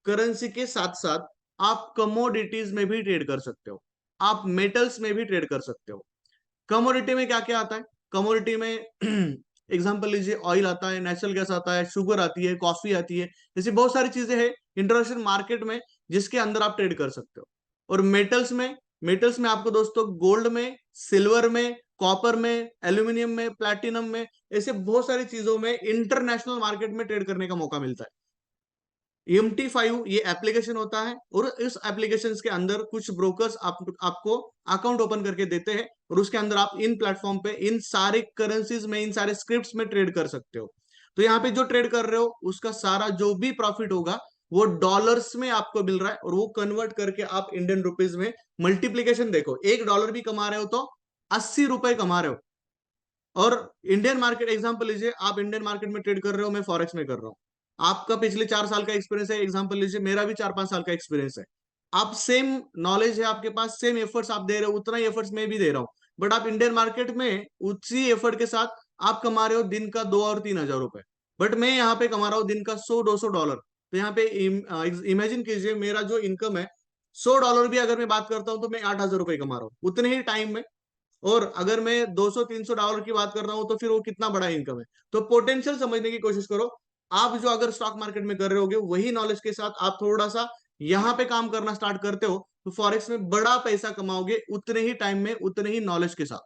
करेंसी के साथ साथ आप कमोडिटीज में भी ट्रेड कर सकते हो, आप मेटल्स में भी ट्रेड कर सकते हो। कमोडिटी में क्या क्या आता है? कमोडिटी में एग्जांपल लीजिए, ऑयल आता है, नेचुरल गैस आता है, शुगर आती है, कॉफी आती है, जैसी बहुत सारी चीजें हैं इंटरनेशनल मार्केट में जिसके अंदर आप ट्रेड कर सकते हो। और मेटल्स में आपको दोस्तों गोल्ड में, सिल्वर में, कॉपर में, एल्यूमिनियम में, प्लैटिनम में, ऐसे बहुत सारी चीजों में इंटरनेशनल मार्केट में ट्रेड करने का मौका मिलता है। MT5 ये एप्लीकेशन होता है, और इस एप्लीकेशन के अंदर कुछ ब्रोकर्स आपको अकाउंट ओपन करके देते हैं, और उसके अंदर आप इन प्लेटफॉर्म पे इन सारे करेंसीज में, इन सारे स्क्रिप्ट्स में ट्रेड कर सकते हो। तो यहाँ पे जो ट्रेड कर रहे हो उसका सारा जो भी प्रॉफिट होगा वो डॉलर्स में आपको मिल रहा है, और वो कन्वर्ट करके आप इंडियन रुपीज में मल्टीप्लीकेशन देखो, $1 भी कमा रहे हो तो 80 रुपए कमा रहे हो। और इंडियन मार्केट एग्जांपल लीजिए, आप इंडियन मार्केट में ट्रेड कर रहे हो, मैं फॉरेक्स में कर रहा हूँ। आपका पिछले 4 साल का एक्सपीरियंस है, एग्जांपल लीजिए मेरा भी 4 5 साल का एक्सपीरियंस है। आप सेम नॉलेज है आपके पास, सेम एफर्ट्स आप दे रहे हो, उतना ही एफर्ट्स मैं भी दे रहा हूँ। बट आप इंडियन मार्केट में उसी एफर्ट के साथ आप कमा रहे हो दिन का 2 और 3 हजार रुपए, बट मैं यहाँ पे कमा रहा हूँ दिन का 100 200 डॉलर। तो यहाँ पे इमेजिन कीजिए, मेरा जो इनकम है, $100 भी अगर मैं बात करता हूँ तो मैं 8 हजार रुपए कमा रहा हूँ उतने ही टाइम में। और अगर मैं 200 300 डॉलर की बात कर रहा हूं तो फिर वो कितना बड़ा इनकम है। तो पोटेंशियल समझने की कोशिश करो। आप जो अगर स्टॉक मार्केट में कर रहे होगे वही नॉलेज के साथ आप थोड़ा सा यहाँ पे काम करना स्टार्ट करते हो तो फॉरेक्स में बड़ा पैसा कमाओगे उतने ही टाइम में, उतने ही नॉलेज के साथ।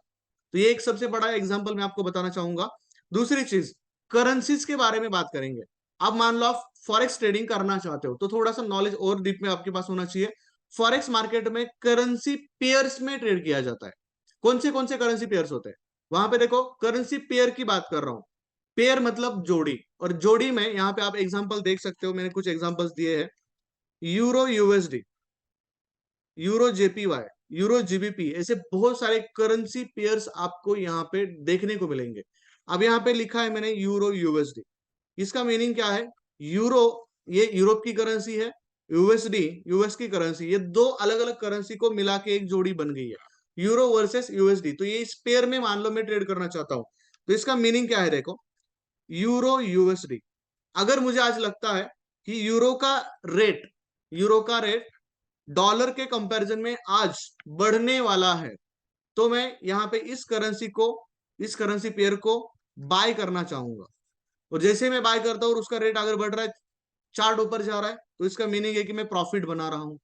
तो ये एक सबसे बड़ा एग्जांपल मैं आपको बताना चाहूंगा। दूसरी चीज, करेंसीज के बारे में बात करेंगे। अब मान लो आप फॉरेक्स ट्रेडिंग करना चाहते हो तो थोड़ा सा नॉलेज और डीप में आपके पास होना चाहिए। फॉरेक्स मार्केट में करेंसी पेयर्स में ट्रेड किया जाता है। कौन से करेंसी पेयर्स होते हैं वहां पे देखो, करेंसी पेयर की बात कर रहा हूं। पेयर मतलब जोड़ी, और जोड़ी में यहाँ पे आप एग्जांपल देख सकते हो, मैंने कुछ एग्जांपल्स दिए हैं। Euro USD, euro JPY, euro GBP, ऐसे बहुत सारे करेंसी पेयर्स आपको यहाँ पे देखने को मिलेंगे। अब यहाँ पे लिखा है मैंने यूरो यूएसडी, इसका मीनिंग क्या है? यूरो ये यूरोप की करेंसी है, यूएसडी यूएस की करेंसी, ये दो अलग अलग करेंसी को मिला के एक जोड़ी बन गई है, यूरो वर्सेस यूएसडी। तो ये इस पेयर में मान लो मैं ट्रेड करना चाहता हूं, तो इसका मीनिंग क्या है देखो, यूरो यूएसडी। अगर मुझे आज लगता है कि यूरो का रेट डॉलर के कंपैरिजन में आज बढ़ने वाला है, तो मैं यहाँ पे इस करेंसी पेयर को बाय करना चाहूंगा। और जैसे मैं बाय करता हूँ और उसका रेट अगर बढ़ रहा है, चार्ट ऊपर जा रहा है, तो इसका मीनिंग है कि मैं प्रॉफिट बना रहा हूं।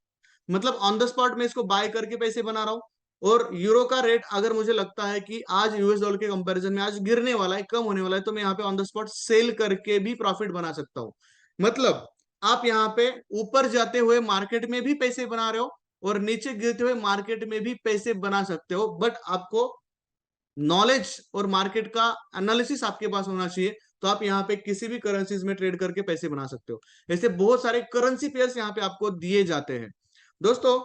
मतलब ऑन द स्पॉट मैं इसको बाय करके पैसे बना रहा हूँ। और यूरो का रेट अगर मुझे लगता है कि आज यूएस डॉलर के कंपैरिजन में आज गिरने वाला है, कम होने वाला है, तो मैं यहाँ पे ऑन द स्पॉट सेल करके भी प्रॉफिट बना सकता हूँ। मतलब आप यहाँ पे ऊपर जाते हुए मार्केट में भी पैसे बना रहे हो और नीचे गिरते हुए मार्केट में भी पैसे बना सकते हो, बट आपको नॉलेज और मार्केट का एनालिसिस आपके पास होना चाहिए। तो आप यहाँ पे किसी भी करेंसीज में ट्रेड करके पैसे बना सकते हो। ऐसे बहुत सारे करेंसी पेयर्स यहाँ पे आपको दिए जाते हैं दोस्तों।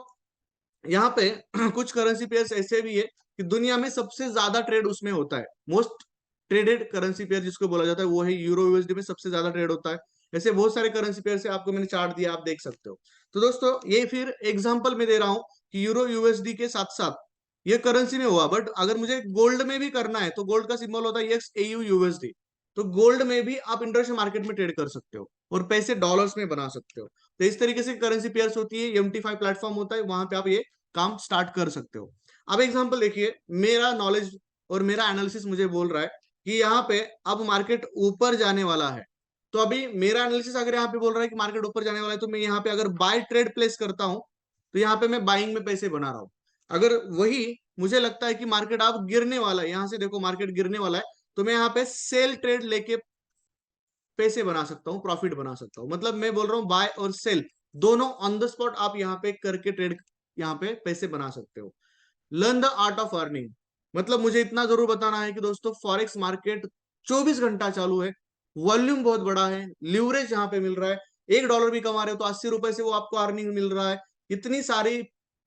यहाँ पे कुछ करेंसी पेयर्स ऐसे भी है कि दुनिया में सबसे ज्यादा ट्रेड उसमें होता है। मोस्ट ट्रेडेड करेंसी पेयर जिसको बोला जाता है वो है यूरो यूएसडी, में सबसे ज्यादा ट्रेड होता है। ऐसे बहुत सारे करेंसी पेयर से आपको मैंने चार्ट दिया, आप देख सकते हो। तो दोस्तों ये फिर एग्जांपल में दे रहा हूं कि यूरो यूएसडी के साथ साथ ये करेंसी में हुआ, बट अगर मुझे गोल्ड में भी करना है तो गोल्ड का सिंबल होता है एक्स ए यू यूएसडी। तो गोल्ड में भी आप इंटरनेशनल मार्केट में ट्रेड कर सकते हो और पैसे डॉलर्स में बना सकते हो। तो इस तरीके से करेंसी पेयर्स होती है, MT5 प्लेटफॉर्म होता है, वहां पे आप ये काम स्टार्ट कर सकते हो। अब एग्जांपल देखिए, मेरा नॉलेज और मेरा एनालिसिस मुझे बोल रहा है कि यहाँ पे अब मार्केट ऊपर जाने वाला है। तो अभी मेरा एनालिसिस अगर यहाँ पे बोल रहा है कि मार्केट ऊपर जाने वाला है, तो मैं यहाँ पे अगर बाय ट्रेड प्लेस करता हूं, तो यहाँ पे मैं बाइंग में पैसे बना रहा हूँ। अगर वही मुझे लगता है कि मार्केट अब गिरने वाला है, यहाँ से देखो मार्केट गिरने वाला है, तो मैं यहाँ पे सेल ट्रेड लेके पैसे बना सकता हूँ, प्रॉफिट बना सकता हूँ। मतलब मैं बोल रहा हूँ बाय और सेल दोनों ऑन द स्पॉट आप यहाँ पे करके ट्रेड, यहाँ पे पैसे बना सकते हो। Learn the art of earning. मतलब मुझे इतना जरूर बताना है कि दोस्तों फॉरेक्स मार्केट 24 घंटा चालू है, वॉल्यूम बहुत बड़ा है, लिवरेज यहाँ पे मिल रहा है। $1 भी कमा रहे हो तो 80 रुपए से वो आपको अर्निंग मिल रहा है। इतनी सारी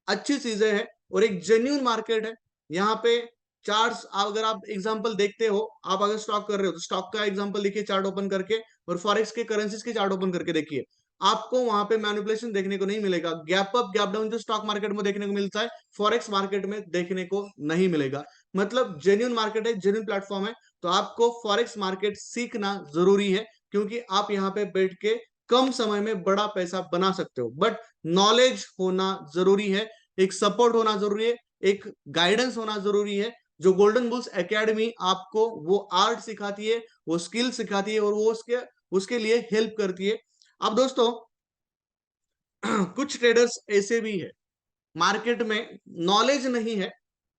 अच्छी चीजें हैं और एक जेन्यून मार्केट है यहाँ पे। चार्ट्स अगर आप एग्जांपल देखते हो, आप अगर स्टॉक कर रहे हो तो स्टॉक का एग्जांपल देखिए चार्ट ओपन करके, और फॉरेक्स के करेंसीज के चार्ट ओपन करके देखिए, आपको वहां पे मैनिपुलेशन देखने को नहीं मिलेगा। गैप अप गैप डाउन जो स्टॉक मार्केट में देखने को मिलता है, फॉरेक्स मार्केट में देखने को नहीं मिलेगा। मतलब जेन्युइन मार्केट है, जेन्युइन प्लेटफॉर्म है। तो आपको फॉरेक्स मार्केट सीखना जरूरी है, क्योंकि आप यहाँ पे बैठ के कम समय में बड़ा पैसा बना सकते हो, बट नॉलेज होना जरूरी है, एक सपोर्ट होना जरूरी है, एक गाइडेंस होना जरूरी है। जो गोल्डन बुल्स एकेडमी आपको वो आर्ट सिखाती है, वो स्किल सिखाती है, और वो उसके उसके लिए हेल्प करती है। अब दोस्तों कुछ ट्रेडर्स ऐसे भी है, मार्केट में नॉलेज नहीं है,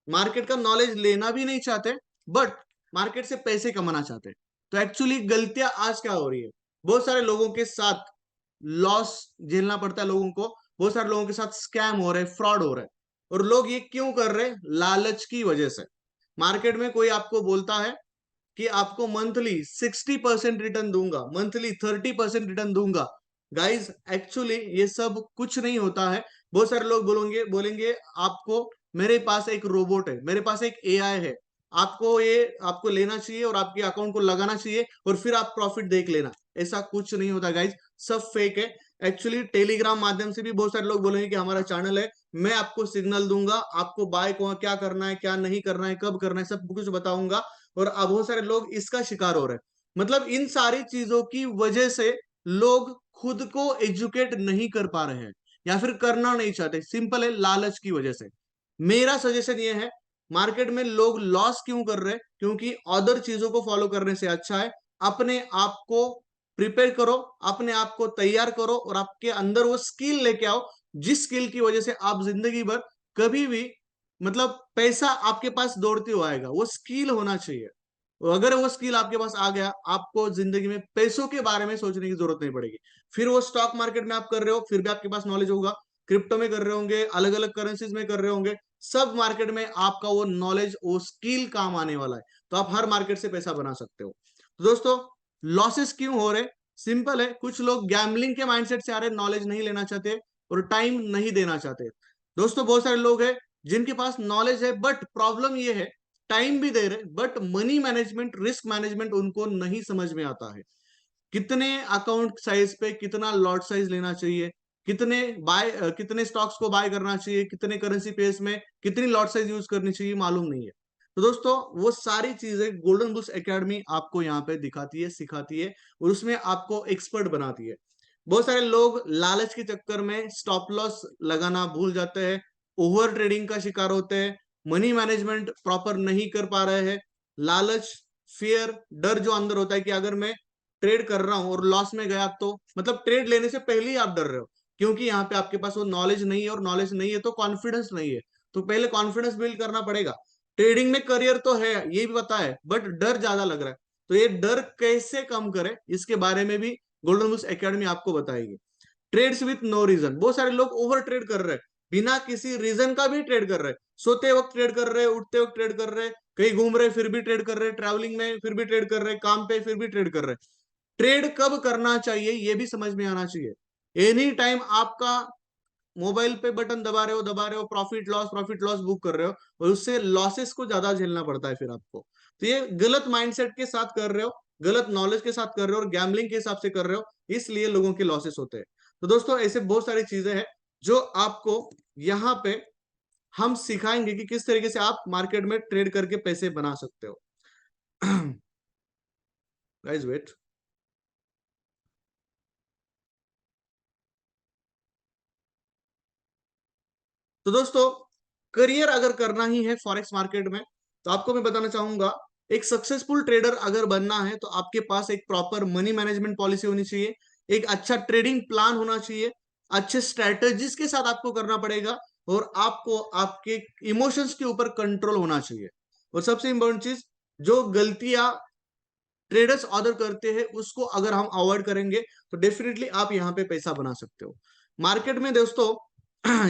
मार्केट का नॉलेज लेना भी नहीं चाहते, बट मार्केट से पैसे कमाना चाहते हैं। तो एक्चुअली गलतियां आज क्या हो रही है, बहुत सारे लोगों के साथ लॉस झेलना पड़ता है लोगों को, बहुत सारे लोगों के साथ स्कैम हो रहे हैं, फ्रॉड हो रहा है। और लोग ये क्यों कर रहे हैं? लालच की वजह से। मार्केट में कोई आपको बोलता है कि आपको मंथली 60% रिटर्न दूंगा, मंथली 30% रिटर्न दूंगा। गाइज एक्चुअली ये सब कुछ नहीं होता है। बहुत सारे लोग बोलेंगे बोलेंगे आपको मेरे पास एक रोबोट है, मेरे पास एक एआई है, आपको लेना चाहिए और आपके अकाउंट को लगाना चाहिए और फिर आप प्रॉफिट देख लेना। ऐसा कुछ नहीं होता गाइज, सब फेक है। एक्चुअली टेलीग्राम माध्यम से भी बहुत सारे लोग बोलेंगे कि हमारा चैनल है, मैं आपको सिग्नल दूंगा, आपको बाय को क्या करना है, क्या नहीं करना है, कब करना है, सब कुछ बताऊंगा। और अब बहुत सारे लोग इसका शिकार हो रहे हैं। मतलब इन सारी चीजों की वजह से लोग खुद को एजुकेट नहीं कर पा रहे हैं, या फिर करना नहीं चाहते। सिंपल है, लालच की वजह से। मेरा सजेशन ये है, मार्केट में लोग लॉस क्यों कर रहे हैं? क्योंकि अदर चीजों को फॉलो करने से अच्छा है अपने आप को प्रिपेयर करो, अपने आप को तैयार करो, और आपके अंदर वो स्किल लेके आओ, जिस स्किल की वजह से आप जिंदगी भर कभी भी, मतलब पैसा आपके पास दौड़ते हुए आएगा। वो स्किल होना चाहिए। और अगर वो स्किल आपके पास आ गया, आपको जिंदगी में पैसों के बारे में सोचने की जरूरत नहीं पड़ेगी। फिर वो स्टॉक मार्केट में आप कर रहे हो, फिर भी आपके पास नॉलेज होगा, क्रिप्टो में कर रहे होंगे, अलग अलग करेंसीज में कर रहे होंगे, सब मार्केट में आपका वो नॉलेज, वो स्किल काम आने वाला है। तो आप हर मार्केट से पैसा बना सकते हो। तो दोस्तों, लॉसेस क्यों हो रहे? सिंपल है, कुछ लोग गैम्बलिंग के माइंडसेट से आ रहे, नॉलेज नहीं लेना चाहते और टाइम नहीं देना चाहते। दोस्तों, बहुत सारे लोग हैं जिनके पास नॉलेज है, बट प्रॉब्लम ये है, टाइम भी दे रहे but money management, risk management उनको नहीं समझ में आता है। कितने अकाउंट साइज पे कितना लॉट साइज लेना चाहिए, कितने स्टॉक्स को बाय करना चाहिए, कितने करेंसी पेस में कितनी लॉट साइज यूज करनी चाहिए, मालूम नहीं है। तो दोस्तों, वो सारी चीजें गोल्डन बुल्स एकेडमी आपको यहाँ पे दिखाती है, सिखाती है और उसमें आपको एक्सपर्ट बनाती है। बहुत सारे लोग लालच के चक्कर में स्टॉप लॉस लगाना भूल जाते हैं, ओवर ट्रेडिंग का शिकार होते हैं, मनी मैनेजमेंट प्रॉपर नहीं कर पा रहे हैं। लालच, फियर, डर जो अंदर होता है कि अगर मैं ट्रेड कर रहा हूं और लॉस में गया, तो मतलब ट्रेड लेने से पहले ही आप डर रहे हो, क्योंकि यहाँ पे आपके पास वो नॉलेज नहीं है, और नॉलेज नहीं है तो कॉन्फिडेंस नहीं है। तो पहले कॉन्फिडेंस बिल्ड करना पड़ेगा। ट्रेडिंग में करियर तो है, ये भी पता है, बट डर ज्यादा लग रहा है। तो ये डर कैसे कम करे, इसके बारे में भी गोल्डन बुल्स एकेडमी आपको बताएगी। ट्रेड्स विथ नो रीजन, बहुत सारे लोग ओवर ट्रेड कर रहे हैं, बिना किसी रीजन का भी ट्रेड कर रहे हैं। सोते वक्त ट्रेड कर रहे हैं, उठते वक्त ट्रेड कर रहे हैं, कहीं घूम रहे फिर भी ट्रेड कर रहे हैं, ट्रैवलिंग में फिर भी ट्रेड कर रहे हैं, काम पे फिर भी ट्रेड कर रहे हैं। ट्रेड कब करना चाहिए ये भी समझ में आना चाहिए। एनी टाइम आपका मोबाइल पे बटन दबा रहे हो, प्रॉफिट लॉस बुक कर रहे हो, और उससे लॉसेस को ज्यादा झेलना पड़ता है फिर आपको। तो ये गलत माइंडसेट के साथ कर रहे हो, गलत नॉलेज के साथ कर रहे हो और गैम्बलिंग के हिसाब से कर रहे हो, इसलिए लोगों के लॉसेस होते हैं। तो दोस्तों, ऐसे बहुत सारी चीजें हैं जो आपको यहाँ पे हम सिखाएंगे कि किस तरीके से आप मार्केट में ट्रेड करके पैसे बना सकते हो। Guys wait. तो दोस्तों, करियर अगर करना ही है फॉरेक्स मार्केट में, तो आपको मैं बताना चाहूंगा, एक सक्सेसफुल ट्रेडर अगर बनना है तो आपके पास एक प्रॉपर मनी मैनेजमेंट पॉलिसी होनी चाहिए, एक अच्छा ट्रेडिंग प्लान होना चाहिए, अच्छे स्ट्रेटजीज के साथ आपको करना पड़ेगा, और आपको आपके इमोशंस के ऊपर कंट्रोल होना चाहिए। और सबसे इंपॉर्टेंट चीज, जो गलतियां ट्रेडर्स ऑर्डर करते हैं उसको अगर हम अवॉइड करेंगे, तो डेफिनेटली आप यहाँ पे पैसा बना सकते हो। मार्केट में दोस्तों,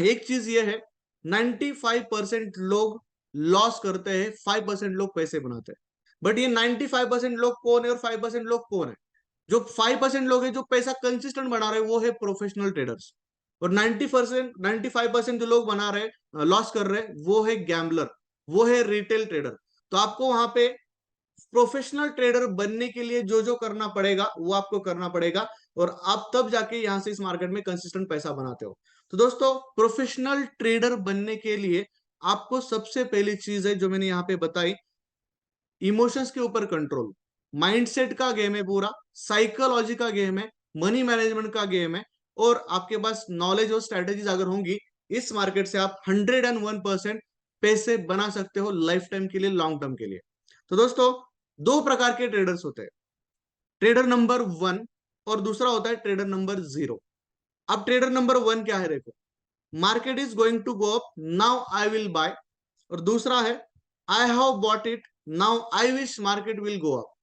एक चीज ये है, 95% लोग लॉस करते हैं, 5% लोग पैसे बनाते हैं। बट ये 95% लोग कौन है और 5% लोग कौन है? जो 5% लोग हैं जो पैसा कंसिस्टेंट बना रहे हैं, वो है प्रोफेशनल ट्रेडर्स। और 95% जो लोग बना रहे, लॉस कर रहे हैं, वो है गैम्बलर, वो है रिटेल ट्रेडर। तो आपको वहां पे प्रोफेशनल ट्रेडर बनने के लिए जो जो करना पड़ेगा वो आपको करना पड़ेगा, और आप तब जाके यहां से इस मार्केट में कंसिस्टेंट पैसा बनाते हो। तो दोस्तों, प्रोफेशनल ट्रेडर बनने के लिए आपको सबसे पहली चीज है जो मैंने यहाँ पे बताई, इमोशंस के ऊपर कंट्रोल। माइंडसेट का गेम है पूरा, साइकोलॉजी का गेम है, मनी मैनेजमेंट का गेम है, और आपके पास नॉलेज और स्ट्रेटेजीज अगर होंगी, इस मार्केट से आप 101% पैसे बना सकते हो, लाइफ टाइम के लिए, लॉन्ग टर्म के लिए। तो दोस्तों, दो प्रकार के ट्रेडर्स होते हैं, ट्रेडर नंबर वन और दूसरा होता है ट्रेडर नंबर जीरो। अब ट्रेडर नंबर वन क्या है, देखो, market is going to go up, now I will buy. और दूसरा है, I have bought it, now I wish market will go up.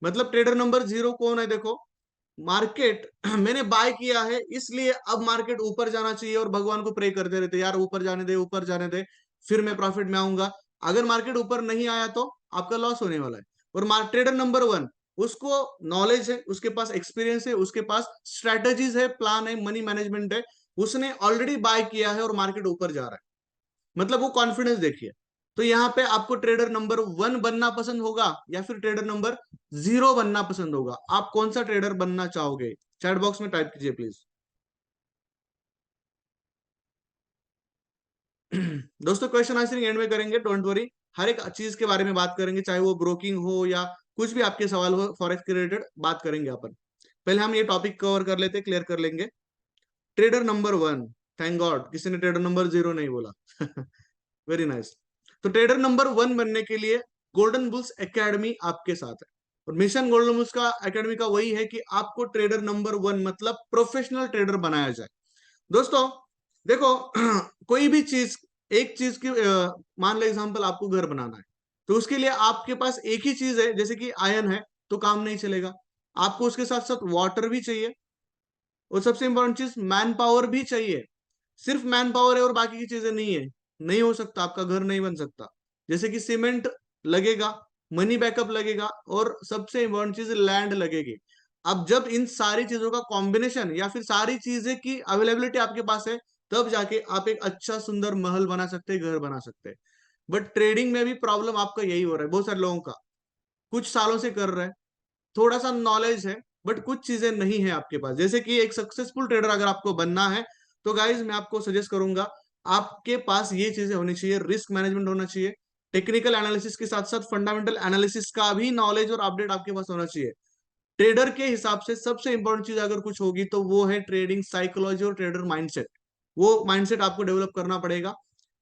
मतलब ट्रेडर नंबर जीरो कौन है? देखो, मार्केट मैंने बाय किया है, इसलिए अब मार्केट ऊपर जाना चाहिए और भगवान को प्रे करते रहते, यार ऊपर जाने दे, ऊपर जाने दे, फिर मैं प्रॉफिट में आऊंगा। अगर मार्केट ऊपर नहीं आया तो आपका लॉस होने वाला है। और ट्रेडर नंबर वन, उसको नॉलेज है, उसके पास एक्सपीरियंस है, उसके पास स्ट्रेटेजीज है, प्लान है, मनी मैनेजमेंट है, उसने ऑलरेडी बाय किया है और मार्केट ऊपर जा रहा है, मतलब वो कॉन्फिडेंस देखिए। तो यहाँ पे आपको ट्रेडर नंबर वन बनना पसंद होगा या फिर ट्रेडर नंबर जीरो बनना पसंद होगा? आप कौन सा ट्रेडर बनना चाहोगे? चैट बॉक्स में टाइप कीजिए प्लीज। दोस्तों, क्वेश्चन आंसरिंग एंड में करेंगे, डोंट वरी। हर एक चीज के बारे में बात करेंगे, चाहे वो ब्रोकिंग हो या कुछ भी आपके सवाल हो फॉरेक्स के रिलेटेड, बात करेंगे अपन। पहले हम ये टॉपिक कवर कर लेते, क्लियर कर लेंगे। Trader number one, thank God किसी ने ट्रेडर नंबर जीरो नहीं बोला। Very nice. तो ट्रेडर नंबर वन बनने के लिए गोल्डन बुल्स एकेडमी आपके साथ है, और मिशन गोल्डन बुल्स का एकेडमी का वही है कि आपको ट्रेडर नंबर वन मतलब प्रोफेशनल ट्रेडर बनाया जाए। दोस्तों, देखो, कोई भी चीज, एक चीज की मान लो एग्जांपल, आपको घर बनाना है, तो उसके लिए आपके पास एक ही चीज है, जैसे कि आयरन है तो काम नहीं चलेगा, आपको उसके साथ साथ वाटर भी चाहिए, और सबसे इंपॉर्टेंट चीज मैन पावर भी चाहिए। सिर्फ मैन पावर है और बाकी की चीजें नहीं है, नहीं हो सकता, आपका घर नहीं बन सकता। जैसे कि सीमेंट लगेगा, मनी बैकअप लगेगा, और सबसे इंपॉर्टेंट चीज लैंड लगेगी। अब जब इन सारी चीजों का कॉम्बिनेशन या फिर सारी चीजें की अवेलेबिलिटी आपके पास है, तब जाके आप एक अच्छा सुंदर महल बना सकते हैं, घर बना सकते हैं। बट ट्रेडिंग में भी प्रॉब्लम आपका यही हो रहा है, बहुत सारे लोगों का, कुछ सालों से कर रहे हैं, थोड़ा सा नॉलेज है, बट कुछ चीजें नहीं है आपके पास। जैसे कि एक सक्सेसफुल ट्रेडर अगर आपको बनना है, तो गाइज मैं आपको सजेस्ट करूंगा, आपके पास ये चीजें होनी चाहिए, रिस्क मैनेजमेंट होना चाहिए, टेक्निकल एनालिसिस के साथ साथ फंडामेंटल एनालिसिस का भी नॉलेज और अपडेट आपके पास होना चाहिए। ट्रेडर के हिसाब से सबसे इंपॉर्टेंट चीज अगर कुछ होगी तो वो है ट्रेडिंग साइकोलॉजी और ट्रेडर माइंडसेट। वो माइंडसेट आपको डेवलप करना पड़ेगा।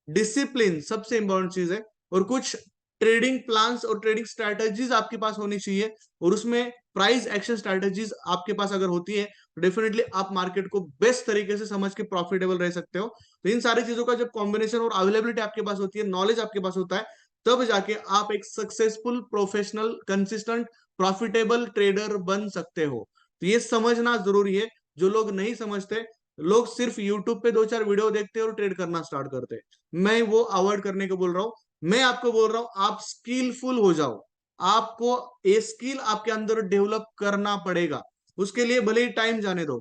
डिसिप्लिन सबसे इंपॉर्टेंट चीज है, और कुछ ट्रेडिंग प्लान्स और ट्रेडिंग स्ट्रैटेजीज आपके पास होनी चाहिए, और उसमें प्राइस एक्शन स्ट्रैटेजीज आपके पास अगर होती है, तो डेफिनेटली आप मार्केट को बेस्ट तरीके से समझ के प्रॉफिटेबल रह सकते हो। तो इन सारी चीजों का जब कॉम्बिनेशन और अवेलेबिलिटी आपके पास होती है, नॉलेज आपके पास होता है, तब जाके आप एक successful professional consistent profitable trader बन सकते हो। तो ये समझना जरूरी है, जो लोग नहीं समझते, लोग सिर्फ यूट्यूब पे दो चार वीडियो देखते हैं और ट्रेड करना स्टार्ट करते हैं। मैं वो अवॉइड करने को बोल रहा हूं। मैं आपको बोल रहा हूं आप स्किलफुल हो जाओ, आपको ये स्किल आपके अंदर डेवलप करना पड़ेगा। उसके लिए भले ही टाइम जाने दो।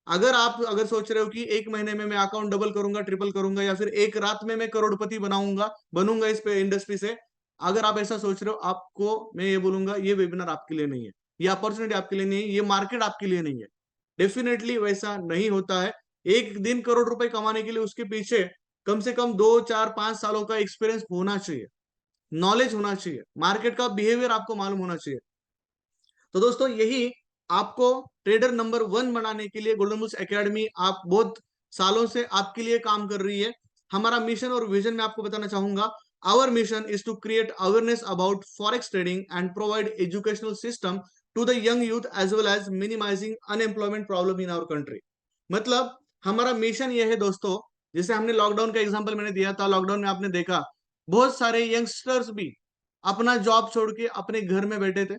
अगर सोच रहे हो कि एक महीने में मैं अकाउंट डबल करूंगा, ट्रिपल करूंगा, या फिर एक रात में मैं करोड़पति बनाऊंगा बनूंगा इस पे इंडस्ट्री से, अगर आप ऐसा सोच रहे हो, आपको मैं ये बोलूंगा, ये वेबिनार आपके लिए नहीं है, ये अपॉर्चुनिटी आपके लिए नहीं है, ये मार्केट आपके लिए नहीं है। डेफिनेटली वैसा नहीं होता है। एक दिन करोड़ रुपए कमाने के लिए उसके पीछे कम से कम 2 4 5 सालों का एक्सपीरियंस होना चाहिए, नॉलेज होना चाहिए, मार्केट का बिहेवियर आपको मालूम होना चाहिए। तो दोस्तों यही आपको ट्रेडर नंबर 1 बनाने के लिए गोल्डन बुल्स एकेडमी आप बहुत सालों से आपके लिए काम कर रही है। हमारा मिशन और विजन में आपको बताना चाहूंगा, our mission is to create awareness about forex trading and provide educational system to the young youth as well as minimising unemployment problem in our country. मतलब हमारा मिशन यह है दोस्तों, जैसे हमने लॉकडाउन का एग्जांपल मैंने दिया था, लॉकडाउन में आपने देखा बहुत सारे यंगस्टर्स भी अपना जॉब छोड़ के अपने घर में बैठे थे,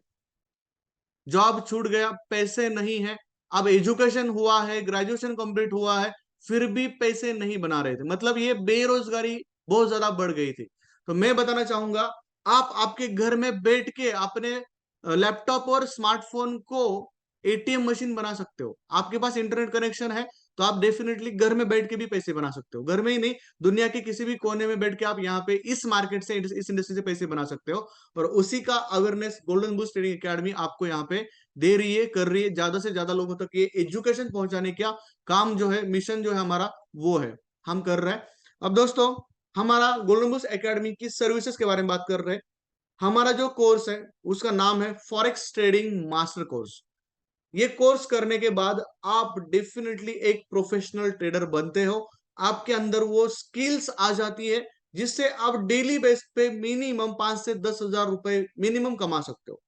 जॉब छूट गया, पैसे नहीं है, अब एजुकेशन हुआ है, ग्रेजुएशन कंप्लीट हुआ है, फिर भी पैसे नहीं बना रहे थे, मतलब ये बेरोजगारी बहुत ज्यादा बढ़ गई थी। तो मैं बताना चाहूंगा, आप आपके घर में बैठ के अपने लैपटॉप और स्मार्टफोन को एटीएम मशीन बना सकते हो। आपके पास इंटरनेट कनेक्शन है, तो आप डेफिनेटली घर में बैठ के भी पैसे बना सकते हो। घर में ही नहीं, दुनिया के किसी भी कोने में बैठ के आप यहाँ पे इस मार्केट से, इस इंडस्ट्री से पैसे बना सकते हो। और उसी का awareness golden Bulls Trading academy आपको यहाँ पे दे रही है, कर रही है, ज्यादा से ज्यादा लोगों तक ये एजुकेशन पहुंचाने का काम जो है, मिशन जो है हमारा, वो है, हम कर रहे हैं। अब दोस्तों, हमारा गोल्डन बुल्स एकेडमी की सर्विसेज के बारे में बात कर रहे हैं। हमारा जो कोर्स है उसका नाम है फॉरेक्स ट्रेडिंग मास्टर कोर्स। ये कोर्स करने के बाद आप डेफिनेटली एक प्रोफेशनल ट्रेडर बनते हो। आपके अंदर वो स्किल्स आ जाती है जिससे आप डेली बेस पे मिनिमम 5 से 10 हजार रुपए मिनिमम कमा सकते हो।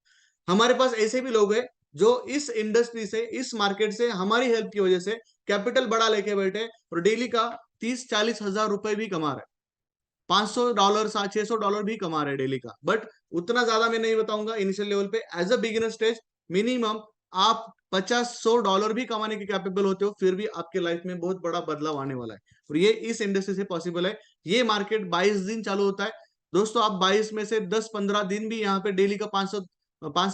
हमारे पास ऐसे भी लोग हैं जो इस इंडस्ट्री से, इस मार्केट से हमारी हेल्प की वजह से कैपिटल बड़ा लेके बैठे और डेली का 30 40 हजार रुपए भी कमा रहे, $500 $600 भी कमा रहे डेली का। बट उतना ज्यादा मैं नहीं बताऊंगा इनिशियल लेवल पे, as a beginner stage minimum आप 50 100 डॉलर भी कमाने के कैपेबल होते हो, फिर भी आपके लाइफ में बहुत बड़ा बदलाव आने वाला है। और ये इस इंडस्ट्री से पॉसिबल है। ये मार्केट 22 दिन चालू होता है दोस्तों, आप 22 में से 10 15 दिन भी यहाँ पे डेली का 5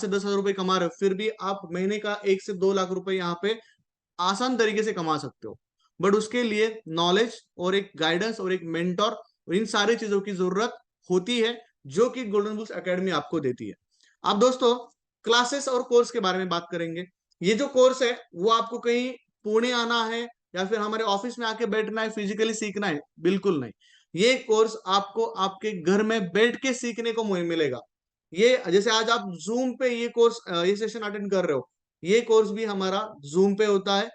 से 10 हजार रुपए कमा रहे हो, फिर भी आप महीने का 1 से 2 लाख रुपए यहाँ पे आसान तरीके से कमा सकते हो। बट उसके लिए नॉलेज और एक गाइडेंस और एक मेंटोर और इन सारी चीजों की जरूरत होती है, जो कि गोल्डन बुल्स एकेडमी आपको देती है। अब दोस्तों, क्लासेस और कोर्स के बारे में बात करेंगे। ये जो कोर्स है वो आपको कहीं पुणे आना है या फिर हमारे ऑफिस में आके बैठना है, फिजिकली सीखना है, बिल्कुल नहीं। ये कोर्स आपको आपके घर में बैठ के सीखने को मिलेगा। ये जैसे आज आप जूम पे ये कोर्स, ये सेशन अटेंड कर रहे हो, ये कोर्स भी हमारा जूम पे होता है।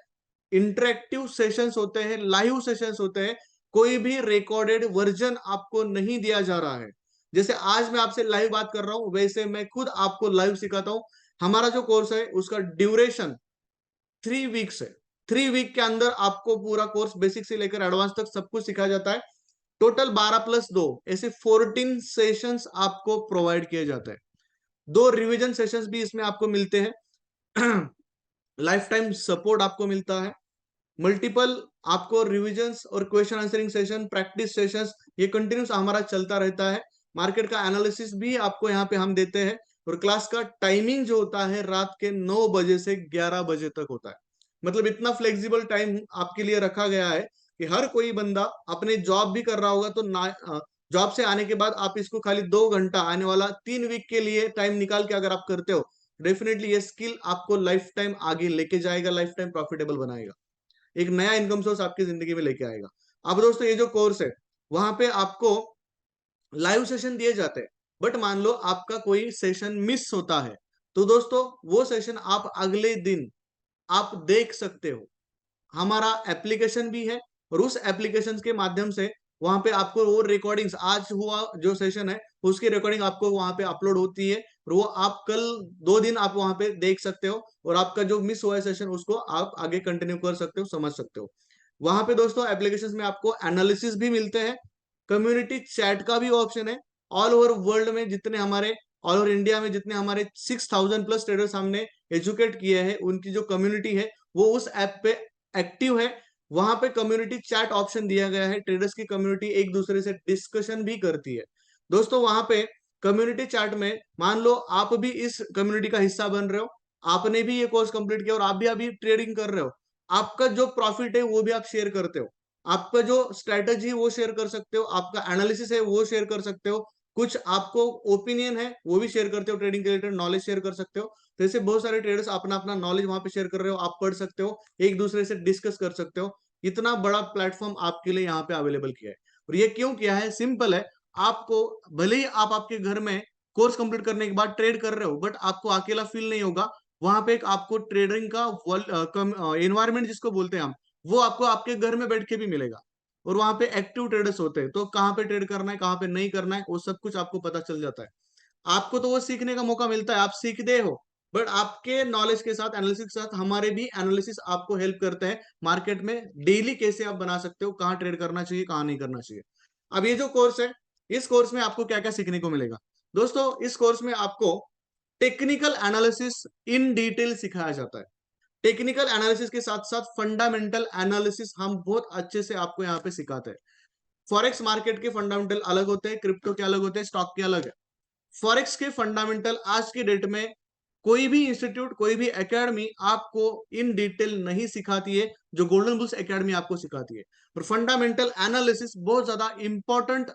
इंटरेक्टिव सेशंस होते हैं, लाइव सेशंस होते हैं, कोई भी रिकॉर्डेड वर्जन आपको नहीं दिया जा रहा है। जैसे आज मैं आपसे लाइव बात कर रहा हूं, वैसे मैं खुद आपको लाइव सिखाता हूं। हमारा जो कोर्स है उसका ड्यूरेशन 3 वीक्स है। 3 वीक के अंदर आपको पूरा कोर्स बेसिक से लेकर एडवांस तक सब कुछ सिखाया जाता है। टोटल 12+2 ऐसे 14 सेशंस आपको प्रोवाइड किए जाते हैं। 2 रिवीजन सेशंस भी इसमें आपको मिलते हैं। लाइफ टाइम सपोर्ट आपको मिलता है। मल्टीपल आपको रिविजन्स और question answering session, practice sessions, ये कंटिन्यूस हमारा चलता रहता है। मार्केट का एनालिसिस भी आपको यहाँ पे हम देते हैं। और क्लास का टाइमिंग जो होता है रात के 9 बजे से 11 बजे तक होता है। मतलब इतना फ्लेक्सिबल टाइम आपके लिए रखा गया है कि हर कोई बंदा अपने जॉब भी कर रहा होगा तो जॉब से आने के बाद आप इसको खाली 2 घंटा, आने वाला 3 वीक के लिए टाइम निकाल के अगर आप करते हो, डेफिनेटली ये स्किल आपको लाइफ टाइम आगे लेके जाएगा, लाइफ टाइम प्रॉफिटेबल बनाएगा, एक नया इनकम सोर्स आपकी जिंदगी में लेके आएगा। अब दोस्तों ये जो कोर्स है वहां पे आपको लाइव सेशन दिए जाते हैं, बट मान लो आपका कोई सेशन मिस होता है तो दोस्तों वो सेशन आप अगले दिन आप देख सकते हो। हमारा एप्लीकेशन भी है और उस एप्लीकेशन के माध्यम से वहां पे आपको वो रिकॉर्डिंग्स, आज हुआ जो सेशन है उसकी रिकॉर्डिंग आपको वहां पे अपलोड होती है और वो आप कल 2 दिन आप वहां पे देख सकते हो और आपका जो मिस हुआ है सेशन उसको आप आगे कंटिन्यू कर सकते हो, समझ सकते हो। वहां पे दोस्तों एप्लीकेशन में आपको एनालिसिस भी मिलते हैं, कम्युनिटी चैट का भी ऑप्शन है। ऑल ओवर वर्ल्ड में जितने हमारे, ऑल ओवर इंडिया में जितने हमारे 6000+ ट्रेडर्स हमने एजुकेट किए हैं, उनकी जो कम्युनिटी है वो उस ऐप पे एक्टिव है। वहां पे कम्युनिटी चैट ऑप्शन दिया गया है, ट्रेडर्स की कम्युनिटी एक दूसरे से डिस्कशन भी करती है। दोस्तों वहां पे कम्युनिटी चैट में मान लो आप भी इस कम्युनिटी का हिस्सा बन रहे हो, आपने भी ये कोर्स कंप्लीट किया और आप भी अभी ट्रेडिंग कर रहे हो, आपका जो प्रॉफिट है वो भी आप शेयर करते हो, आपका जो स्ट्रेटजी है वो शेयर कर सकते हो, आपका एनालिसिस है वो शेयर कर सकते हो, कुछ आपको ओपिनियन है वो भी शेयर करते हो, ट्रेडिंग के रिलेटेड नॉलेज शेयर कर सकते हो। तो ऐसे बहुत सारे ट्रेडर्स अपना अपना नॉलेज वहां पे शेयर कर रहे हो, आप पढ़ सकते हो, एक दूसरे से डिस्कस कर सकते हो। इतना बड़ा प्लेटफॉर्म आपके लिए यहाँ पे अवेलेबल किया है। और ये क्यों किया है, सिंपल है। आपको भले ही आप आपके घर में कोर्स कंप्लीट करने के बाद ट्रेड कर रहे हो, बट आपको अकेला फील नहीं होगा। वहां पे एक आपको ट्रेडिंग का एनवायरमेंट जिसको बोलते हैं हम, वो आपको आपके घर में बैठ के भी मिलेगा। और वहां पे एक्टिव ट्रेडर्स होते हैं, तो कहाँ पे ट्रेड करना है कहाँ पे नहीं करना है वो सब कुछ आपको पता चल जाता है। आपको तो वो सीखने का मौका मिलता है, आप सीखते हो, बट आपके नॉलेज के साथ, एनालिसिस के साथ हमारे भी एनालिसिस आपको हेल्प करते हैं मार्केट में डेली कैसे आप बना सकते हो, कहाँ ट्रेड करना चाहिए कहाँ नहीं करना चाहिए। अब ये जो कोर्स है, इस कोर्स में आपको क्या क्या सीखने को मिलेगा दोस्तों, इस कोर्स में आपको टेक्निकल एनालिसिस इन डिटेल सिखाया जाता है। टेक्निकल एनालिसिस के साथ साथ फंडामेंटल एनालिसिस हम बहुत अच्छे से आपको यहाँ पे सिखाते हैं। फॉरेक्स मार्केट के फंडामेंटल अलग होते हैं, क्रिप्टो के अलग होते हैं, स्टॉक के अलग है। फॉरेक्स के फंडामेंटल आज की डेट में कोई भी इंस्टीट्यूट, कोई भी एकेडमी आपको इन डिटेल नहीं सिखाती है जो गोल्डन बुल्स एकेडमी आपको सिखाती है। और फंडामेंटल एनालिसिस बहुत ज्यादा इंपॉर्टेंट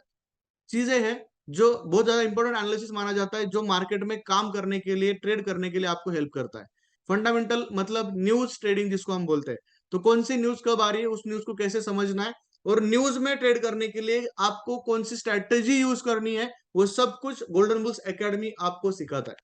चीजें हैं, जो बहुत ज्यादा इंपॉर्टेंट एनालिसिस माना जाता है, जो मार्केट में काम करने के लिए, ट्रेड करने के लिए आपको हेल्प करता है। फंडामेंटल मतलब न्यूज ट्रेडिंग जिसको हम बोलते हैं, तो कौन सी न्यूज कब आ रही है, उस न्यूज को कैसे समझना है, और न्यूज में ट्रेड करने के लिए आपको कौन सी स्ट्रैटेजी यूज करनी है, वो सब कुछ गोल्डन बुल्स एकेडमी आपको सिखाता है।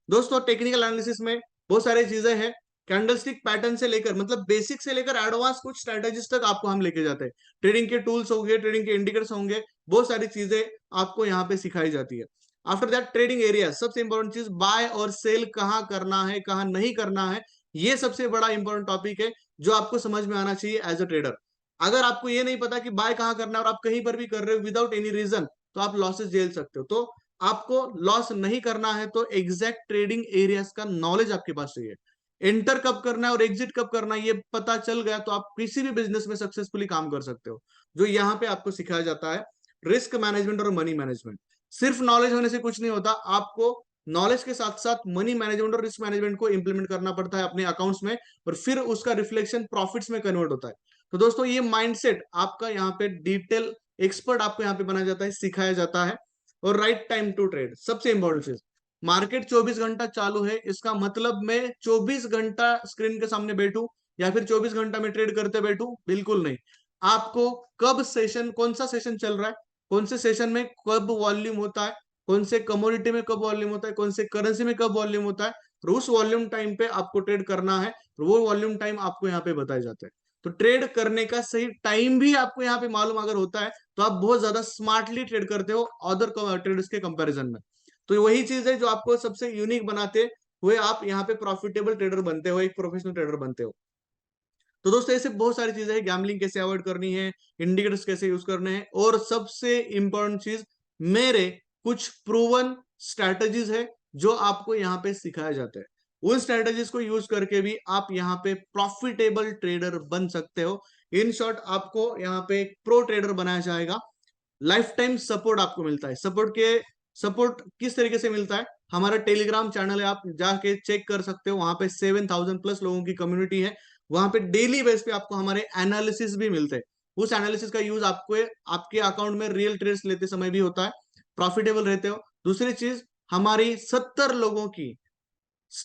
दोस्तों टेक्निकल एनालिसिस में बहुत सारी चीजें हैं, कैंडलस्टिक पैटर्न से लेकर, मतलब बेसिक से लेकर एडवांस कुछ स्ट्रेटेजीज तक आपको हम लेके जाते हैं। ट्रेडिंग के टूल्स होंगे, ट्रेडिंग के इंडिकेटर्स होंगे, बहुत सारी चीजें आपको यहाँ पे सिखाई जाती है। आफ्टर दैट ट्रेडिंग एरिया, सबसे इंपॉर्टेंट चीज बाय और सेल कहाँ करना है कहाँ नहीं करना है, ये सबसे बड़ा इंपॉर्टेंट टॉपिक है जो आपको समझ में आना चाहिए एज अ ट्रेडर। अगर आपको ये नहीं पता कि बाय कहाँ करना है और आप कहीं पर भी कर रहे हो विदाउट एनी रीजन, तो आप लॉसेस झेल सकते हो। तो आपको लॉस नहीं करना है तो एग्जैक्ट ट्रेडिंग एरियाज का नॉलेज आपके पास चाहिए। एंटर कब करना है और एग्जिट कब करना है ये पता चल गया तो आप किसी भी बिजनेस में सक्सेसफुली काम कर सकते हो, जो यहाँ पे आपको सिखाया जाता है। रिस्क मैनेजमेंट और मनी मैनेजमेंट, सिर्फ नॉलेज होने से कुछ नहीं होता, आपको नॉलेज के साथ साथ मनी मैनेजमेंट और रिस्क मैनेजमेंट को इंप्लीमेंट करना पड़ता है अपने अकाउंट्स में, और फिर उसका रिफ्लेक्शन प्रॉफिट्स में कन्वर्ट होता है। तो दोस्तों ये माइंडसेट आपका यहाँ पे डिटेल एक्सपर्ट आपको यहाँ पे बनाया जाता है, सिखाया जाता है। और राइट टाइम टू ट्रेड, सबसे इंपॉर्टेंट चीज, मार्केट 24 घंटा चालू है, इसका मतलब मैं 24 घंटा स्क्रीन के सामने बैठूं या फिर 24 घंटा में ट्रेड करते बैठूं, बिल्कुल नहीं। आपको कब सेशन, कौन सा सेशन चल रहा है, कौन से सेशन में कब वॉल्यूम होता है, कौन से कमोडिटी में कब वॉल्यूम होता है, कौन से करेंसी में कब वॉल्यूम होता है, तो उस वॉल्यूम टाइम पे आपको ट्रेड करना है, वो वॉल्यूम टाइम आपको यहाँ पे बताए जाते हैं। तो ट्रेड करने का सही टाइम भी आपको यहाँ पे मालूम अगर होता है तो आप बहुत ज्यादा स्मार्टली ट्रेड करते हो अदर ट्रेडर्स के कंपैरिजन में। तो वही चीज है जो आपको सबसे यूनिक बनाते हुए आप यहाँ पे प्रॉफिटेबल ट्रेडर बनते हो, एक प्रोफेशनल ट्रेडर बनते हो। तो दोस्तों ऐसे बहुत सारी चीजें हैं, गैम्बलिंग कैसे अवॉइड करनी है, इंडिकेटर्स कैसे यूज करने हैं, और सबसे इंपॉर्टेंट चीज, मेरे कुछ प्रूवन स्ट्रैटेजीज है जो आपको यहाँ पे सिखाया जाता है। उन स्ट्रैटेजीज को यूज करके भी आप यहाँ पे प्रॉफिटेबल ट्रेडर बन सकते हो। इन शॉर्ट, आपको यहाँ पे एक प्रो ट्रेडर बनाया जाएगा। लाइफ टाइम सपोर्ट आपको मिलता है। सपोर्ट किस तरीके से मिलता है? हमारा टेलीग्राम चैनल है, आप जाके चेक कर सकते हो, वहां पे 7,000 प्लस लोगों की कम्युनिटी है। वहां पे डेली बेस पे आपको हमारे एनालिसिस भी मिलते हैं। उस एनालिसिस का यूज आपको आपके अकाउंट में रियल ट्रेड्स लेते समय भी होता है, प्रॉफिटेबल रहते हो। दूसरी चीज, हमारी 70 लोगों की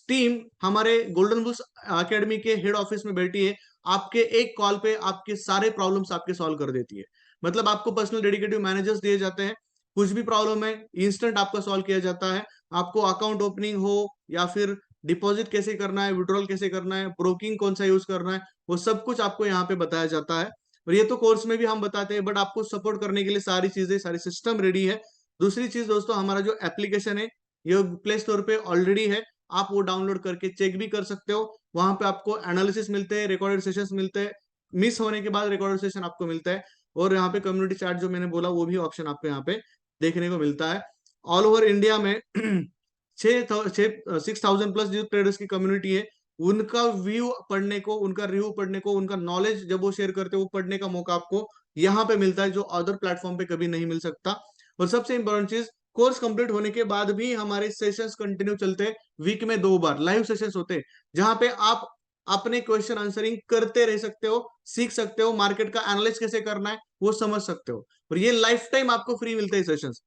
टीम हमारे गोल्डन बुल्स एकेडमी के हेड ऑफिस में बैठी है। आपके एक कॉल पे आपके सारे प्रॉब्लम्स आपके सॉल्व कर देती है। मतलब आपको पर्सनल डेडिकेटिव मैनेजर्स दिए जाते हैं, कुछ भी प्रॉब्लम है इंस्टेंट आपका सॉल्व किया जाता है। आपको अकाउंट ओपनिंग हो या फिर डिपॉजिट कैसे करना है, विड्रॉल कैसे करना है, ब्रोकिंग कौन सा यूज करना है, वो सब कुछ आपको यहाँ पे बताया जाता है। और ये तो कोर्स में भी हम बताते हैं, बट आपको सपोर्ट करने के लिए सारी चीजें, सारी सिस्टम रेडी है। दूसरी चीज दोस्तों, हमारा जो एप्लीकेशन है ये प्ले स्टोर पे ऑलरेडी है, आप वो डाउनलोड करके चेक भी कर सकते हो। वहां पे आपको एनालिसिस मिलते हैं, रिकॉर्डेड सेशंस मिलते हैं, मिस होने के बाद रिकॉर्डेड सेशन आपको मिलता है। और यहाँ पे कम्युनिटी चैट जो मैंने बोला वो भी ऑप्शन आपको यहाँ पे देखने को मिलता है। ऑल ओवर इंडिया में 6,000 प्लस जो ट्रेडर्स की कम्युनिटी है, उनका व्यू पढ़ने को, उनका रिव्यू पढ़ने को, उनका नॉलेज जब वो शेयर करते हैं, वो पढ़ने का मौका आपको यहाँ पे मिलता है, जो अदर प्लेटफॉर्म पे कभी नहीं मिल सकता। और सबसे इंपॉर्टेंट चीज, कोर्स कंप्लीट होने के बाद भी हमारे सेशंस कंटिन्यू चलते हैं। वीक में 2 बार लाइव सेशंस होते हैं, जहां पे आप अपने क्वेश्चन आंसरिंग करते रह सकते हो, सीख सकते हो, मार्केट का एनालिसिस कैसे करना है वो समझ सकते हो। और ये लाइफ टाइम आपको फ्री मिलते हैं सेशंस।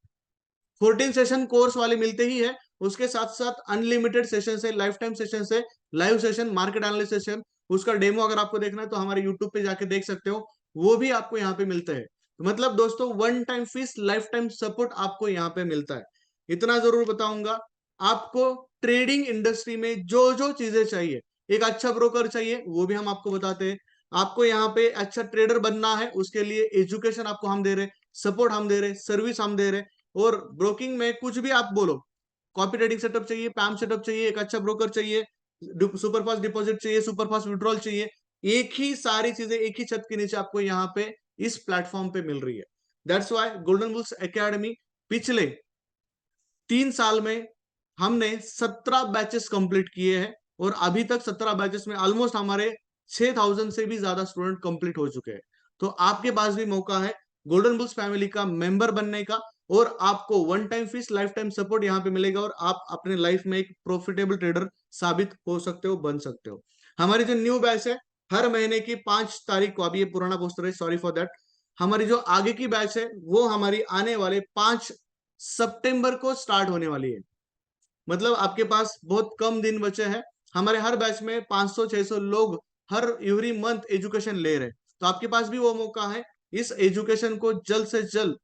14 सेशन कोर्स वाले मिलते ही है, उसके साथ साथ अनलिमिटेड सेशन है, लाइफ टाइम सेशन है, live session, market analysis session. उसका डेमो अगर आपको देखना है तो हमारे यूट्यूब पे जाके देख सकते हो, वो भी आपको यहाँ पे मिलता है। तो मतलब दोस्तों, one time fees, life time support आपको यहाँ पे मिलता है। इतना जरूर बताऊंगा, आपको ट्रेडिंग इंडस्ट्री में जो जो चीजें चाहिए, एक अच्छा ब्रोकर चाहिए वो भी हम आपको बताते हैं। आपको यहाँ पे अच्छा ट्रेडर बनना है, उसके लिए एजुकेशन आपको हम दे रहे, सपोर्ट हम दे रहे, सर्विस हम दे रहे। और ब्रोकिंग में कुछ भी आप बोलो, कॉपी ट्रेडिंग सेटअप चाहिए, पैम सेटअप चाहिए, एक अच्छा ब्रोकर चाहिए, सुपर फास्ट डिपॉजिट चाहिए, सुपर फास्ट विड्रॉल चाहिए, एक ही सारी चीजें एक ही छत के नीचे आपको यहाँ पे इस प्लेटफॉर्म पे मिल रही है। That's why golden bulls academy पिछले 3 साल में हमने 17 बैचेस कंप्लीट किए हैं, और अभी तक 17 बैचेस में ऑलमोस्ट हमारे 6,000 से भी ज्यादा स्टूडेंट कंप्लीट हो चुके हैं। तो आपके पास भी मौका है गोल्डन बुल्स फैमिली का मेंबर बनने का, और आपको one time fees, life time support यहाँ पे मिलेगा, और आप अपने लाइफ में एक प्रॉफिटेबल ट्रेडर साबित हो सकते हो, बन सकते हो। हमारी जो न्यू बैच है, हर महीने की 5 तारीख को, अभी ये पुराना पोस्टर है, सॉरी फॉर दैट, हमारी जो आगे की बैच है वो हमारी आने वाले 5 सितंबर को स्टार्ट होने वाली है। मतलब आपके पास बहुत कम दिन बचे हैं। हमारे हर बैच में 500-600 लोग हर एवरी मंथ एजुकेशन ले रहे हैं। तो आपके पास भी वो मौका है, इस एजुकेशन को जल्द से जल्द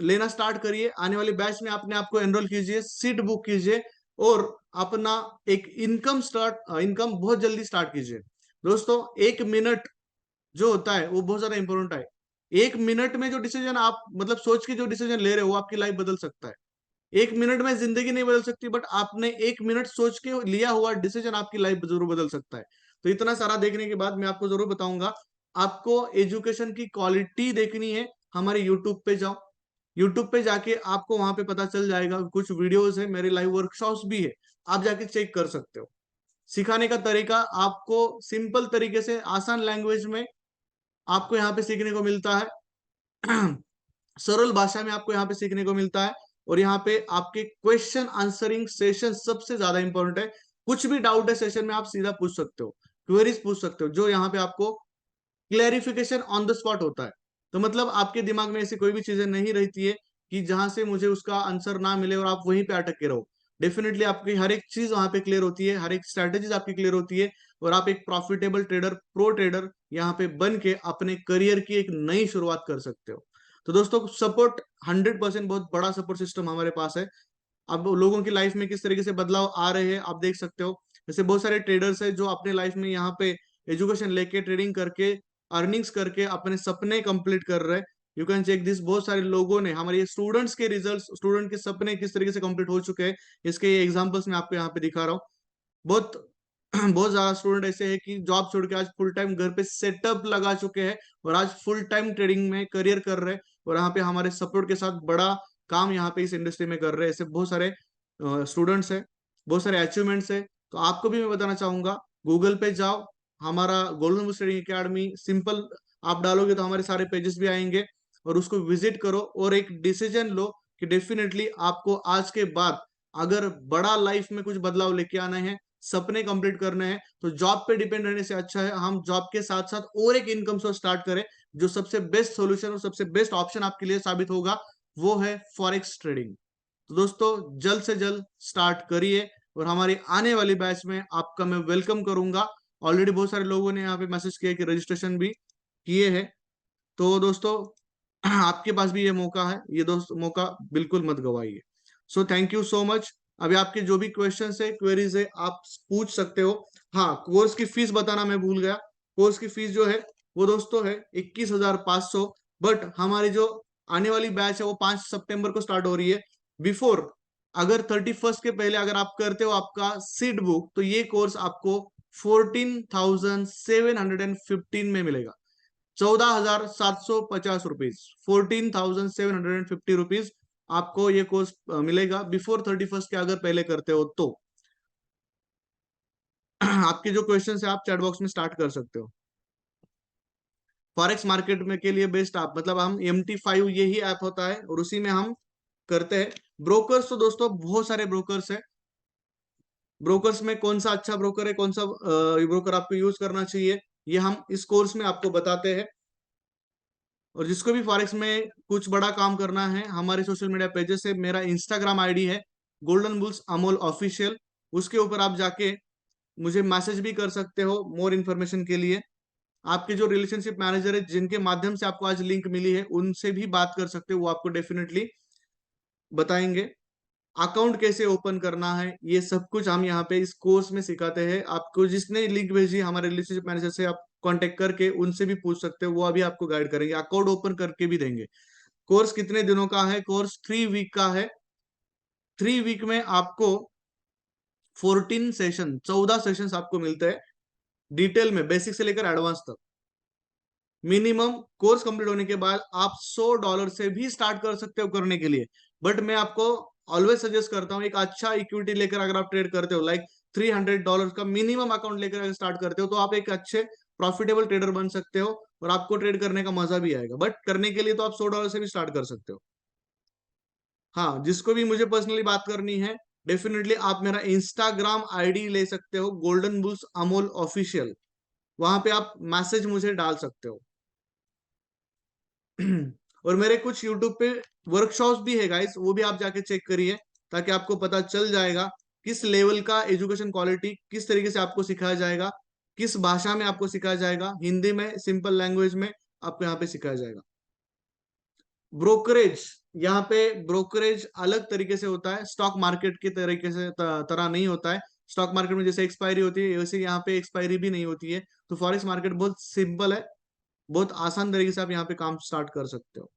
लेना स्टार्ट करिए। आने वाले बैच में अपने आप को एनरोल कीजिए, सीट बुक कीजिए, और अपना एक इनकम बहुत जल्दी स्टार्ट कीजिए। दोस्तों, 1 मिनट जो होता है वो बहुत ज्यादा इंपॉर्टेंट है। 1 मिनट में जो डिसीजन आप, मतलब सोच के जो डिसीजन ले रहे हो, वो आपकी लाइफ बदल सकता है। 1 मिनट में जिंदगी नहीं बदल सकती, बट आपने 1 मिनट सोच के लिया हुआ डिसीजन आपकी लाइफ जरूर बदल सकता है। तो इतना सारा देखने के बाद मैं आपको जरूर बताऊंगा, आपको एजुकेशन की क्वालिटी देखनी है, हमारे यूट्यूब पे जाओ। यूट्यूब पे जाके आपको वहां पे पता चल जाएगा, कुछ वीडियोस है, मेरे लाइव वर्कशॉप्स भी है, आप जाके चेक कर सकते हो। सिखाने का तरीका आपको सिंपल तरीके से, आसान लैंग्वेज में आपको यहाँ पे सीखने को मिलता है। सरल भाषा में आपको यहाँ पे सीखने को मिलता है। और यहाँ पे आपके क्वेश्चन आंसरिंग सेशन सबसे ज्यादा इंपॉर्टेंट है। कुछ भी डाउट है सेशन में, आप सीधा पूछ सकते हो, क्वेरीज पूछ सकते हो, जो यहाँ पे आपको क्लैरिफिकेशन ऑन द स्पॉट होता है। तो मतलब आपके दिमाग में ऐसी कोई भी चीजें नहीं रहती है कि जहां से मुझे उसका आंसर ना मिले और आप वहीं पे अटक के रहो। डेफिनेटली आपकी हर एक चीज वहां पे क्लियर होती है, हर एक स्ट्रैटेजीज आपकी क्लियर होती है, और आप एक प्रॉफिटेबल ट्रेडर, प्रो ट्रेडर यहाँ पे बन के अपने करियर की एक नई शुरुआत कर सकते हो। तो दोस्तों, सपोर्ट 100%, बहुत बड़ा सपोर्ट सिस्टम हमारे पास है। अब लोगों की लाइफ में किस तरीके से बदलाव आ रहे हैं आप देख सकते हो। जैसे बहुत सारे ट्रेडर्स हैं जो अपने लाइफ में यहाँ पे एजुकेशन लेके, ट्रेडिंग करके, अर्निंग्स करके अपने सपने कंप्लीट कर रहे हैं। यू कैन चेक दिस, बहुत सारे लोगों ने, हमारे स्टूडेंट्स के रिजल्ट्स, स्टूडेंट के सपने किस तरीके से कंप्लीट हो चुके हैं, इसके एग्जांपल्स मैं आपको यहाँ पे दिखा रहा हूँ। बहुत बहुत ज्यादा स्टूडेंट ऐसे हैं कि जॉब छोड़ के आज फुल टाइम घर पे सेटअप लगा चुके हैं और आज फुल टाइम ट्रेडिंग में करियर कर रहे हैं, और यहाँ पे हमारे सपोर्ट के साथ बड़ा काम यहाँ पे इस इंडस्ट्री में कर रहे हैं। ऐसे बहुत सारे स्टूडेंट्स हैं, बहुत सारे अचीवमेंट्स है। तो आपको भी मैं बताना चाहूंगा, गूगल पे जाओ, हमारा golden Bulls Trading academy simple आप डालोगे तो हमारे सारे पेजेस भी आएंगे, और उसको विजिट करो और एक डिसीजन लो कि डेफिनेटली आपको आज के बाद अगर बड़ा लाइफ में कुछ बदलाव लेके आना है, सपने कंप्लीट करने हैं, तो जॉब पे डिपेंड रहने से अच्छा है हम जॉब के साथ साथ और एक इनकम सोर्स स्टार्ट करें। जो सबसे बेस्ट सॉल्यूशन और सबसे बेस्ट ऑप्शन आपके लिए साबित होगा वो है फॉरेक्स ट्रेडिंग। तो दोस्तों जल्द से जल्द स्टार्ट करिए, और हमारी आने वाली बैच में आपका मैं वेलकम करूंगा। ऑलरेडी बहुत सारे लोगों ने यहाँ पे मैसेज किया कि रजिस्ट्रेशन भी किए हैं। तो दोस्तों आपके पास भी ये मौका है, ये दोस्त मौका बिल्कुल मत गवाइए। So thank you so much. अभी आपके जो भी क्वेश्चंस है, क्वेरीज है, आप पूछ सकते हो। हाँ, कोर्स की फीस बताना मैं भूल गया। कोर्स की फीस जो है वो दोस्तों है 21,500। बट हमारी जो आने वाली बैच है वो 5 सितंबर को स्टार्ट हो रही है। बिफोर, अगर 31 के पहले अगर आप करते हो आपका सीट बुक, तो ये कोर्स आपको 14,715 में मिलेगा। 14,750 रुपीज, 14,750 रुपीज आपको ये कोर्स मिलेगा बिफोर 31 के अगर पहले करते हो तो। आपके जो क्वेश्चन है आप चैट बॉक्स में स्टार्ट कर सकते हो। फॉरेक्स मार्केट में के लिए बेस्ट आप मतलब हम MT5 यही ऐप होता है और उसी में हम करते हैं। ब्रोकर्स तो दोस्तों बहुत सारे ब्रोकर्स है। ब्रोकर्स में कौन सा अच्छा ब्रोकर है, कौन सा ब्रोकर आपको यूज करना चाहिए, ये हम इस कोर्स में आपको बताते हैं। और जिसको भी फॉरेक्स में कुछ बड़ा काम करना है, हमारे सोशल मीडिया पेजेस से, मेरा इंस्टाग्राम आईडी है गोल्डन बुल्स अमोल ऑफिशियल, उसके ऊपर आप जाके मुझे मैसेज भी कर सकते हो मोर इन्फॉर्मेशन के लिए। आपके जो रिलेशनशिप मैनेजर है जिनके माध्यम से आपको आज लिंक मिली है उनसे भी बात कर सकते हो, वो आपको डेफिनेटली बताएंगे। अकाउंट कैसे ओपन करना है ये सब कुछ हम यहाँ पे इस कोर्स में सिखाते हैं। आपको जिसने लिंक भेजी हमारे रिलेशनशिप मैनेजर से आप कांटेक्ट करके उनसे भी पूछ सकते हो, वो अभी आपको गाइड करेंगे, अकाउंट ओपन करके भी देंगे। कोर्स कितने दिनों का है? कोर्स 3 वीक का है। 3 वीक में आपको 14 सेशन आपको मिलते हैं, डिटेल में बेसिक से लेकर एडवांस तक। मिनिमम कोर्स कंप्लीट होने के बाद आप $100 से भी स्टार्ट कर सकते हो करने के लिए। बट मैं आपको ऑलवेज सजेस्ट करता हूँ एक अच्छा इक्विटी लेकर अगर आप ट्रेड करते हो, लाइक $300 का मिनिमम अकाउंट लेकर अगर स्टार्ट करते हो, तो आप एक अच्छे प्रॉफिटेबल ट्रेडर बन सकते हो और आपको ट्रेड करने का मजा भी आएगा। बट करने के लिए तो आप $100 से भी स्टार्ट कर सकते हो। हाँ, जिसको भी मुझे पर्सनली बात करनी है, डेफिनेटली आप मेरा इंस्टाग्राम आईडी ले सकते हो गोल्डन बुल्स अमोल ऑफिशियल, वहां पे आप मैसेज मुझे डाल सकते हो। और मेरे कुछ यूट्यूब पे वर्कशॉप्स भी है गाइस, वो भी आप जाके चेक करिए, ताकि आपको पता चल जाएगा किस लेवल का एजुकेशन क्वालिटी किस तरीके से आपको सिखाया जाएगा, किस भाषा में आपको सिखाया जाएगा, हिंदी में सिंपल लैंग्वेज में आपको यहाँ पे सिखाया जाएगा। ब्रोकरेज, यहाँ पे ब्रोकरेज अलग तरीके से होता है, स्टॉक मार्केट के तरीके से तरह नहीं होता है। स्टॉक मार्केट में जैसे एक्सपायरी होती है वैसे यहाँ पे एक्सपायरी भी नहीं होती है। तो फॉरेक्स मार्केट बहुत सिंपल है, बहुत आसान तरीके से आप यहाँ पे काम स्टार्ट कर सकते हो।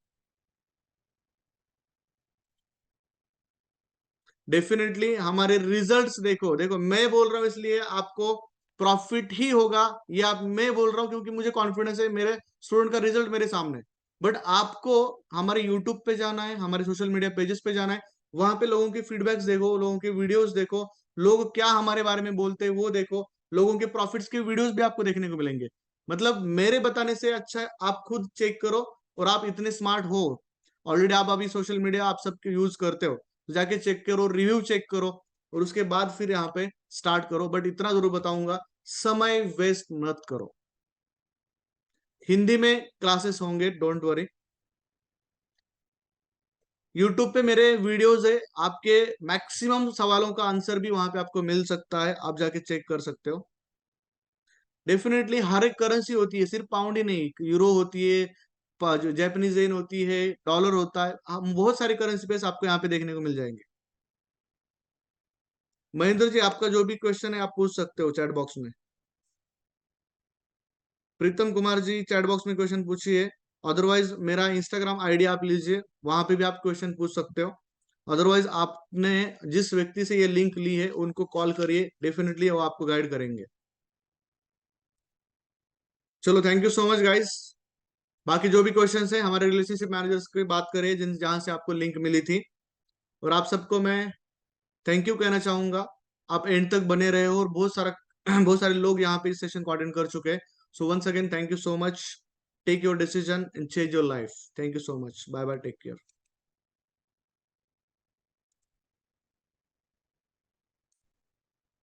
डेफिनेटली हमारे रिजल्ट्स देखो देखो, मैं बोल रहा हूँ इसलिए आपको प्रॉफिट ही होगा, ये आप मैं बोल रहा हूँ क्योंकि मुझे कॉन्फिडेंस है, मेरे स्टूडेंट का रिजल्ट मेरे सामने। बट आपको हमारे यूट्यूब पे जाना है, हमारे सोशल मीडिया पेजेस पे जाना है, वहां पे लोगों के फीडबैक्स देखो, लोगों के वीडियोस देखो, लोग क्या हमारे बारे में बोलते हैं वो देखो, लोगों के प्रॉफिट्स के वीडियोस भी आपको देखने को मिलेंगे। मतलब मेरे बताने से अच्छा है आप खुद चेक करो, और आप इतने स्मार्ट हो, ऑलरेडी आप अभी सोशल मीडिया आप सबके यूज करते हो, तो जाके चेक करो, रिव्यू चेक करो, और उसके बाद फिर यहाँ पे स्टार्ट करो। बट इतना जरूर बताऊंगा, समय वेस्ट मत करो। हिंदी में क्लासेस होंगे, डोंट वरी। यूट्यूब पे मेरे वीडियोस है, आपके मैक्सिमम सवालों का आंसर भी वहां पे आपको मिल सकता है, आप जाके चेक कर सकते हो। डेफिनेटली हर एक करेंसी होती है, सिर्फ पाउंड ही नहीं, यूरो होती है, जो जैपनीज येन होती है, डॉलर होता है, हम बहुत सारी करेंसी पे आपको यहाँ पे देखने को मिल जाएंगे। महेंद्र जी, आपका जो भी क्वेश्चन है आप पूछ सकते हो चैट बॉक्स में। प्रीतम कुमार जी, चैट बॉक्स में क्वेश्चन पूछिए। अदरवाइज मेरा इंस्टाग्राम आईडी आप लीजिए, वहां पे भी आप क्वेश्चन पूछ सकते हो। अदरवाइज आपने जिस व्यक्ति से ये लिंक ली है उनको कॉल करिए, डेफिनेटली वो आपको गाइड करेंगे। चलो, thank you so much guys. बाकी जो भी क्वेश्चंस है हमारे रिलेशनशिप मैनेजर्स की बात करें जिन जहां से आपको लिंक मिली थी। और आप सबको मैं थैंक यू कहना चाहूंगा, आप एंड तक बने रहे हो और बहुत सारा बहुत सारे लोग यहाँ पे इस सेशन को अटेंड कर चुके हैं। So once again thank you so much. Take your decision and change your life. Thank you so much. Bye bye, take care.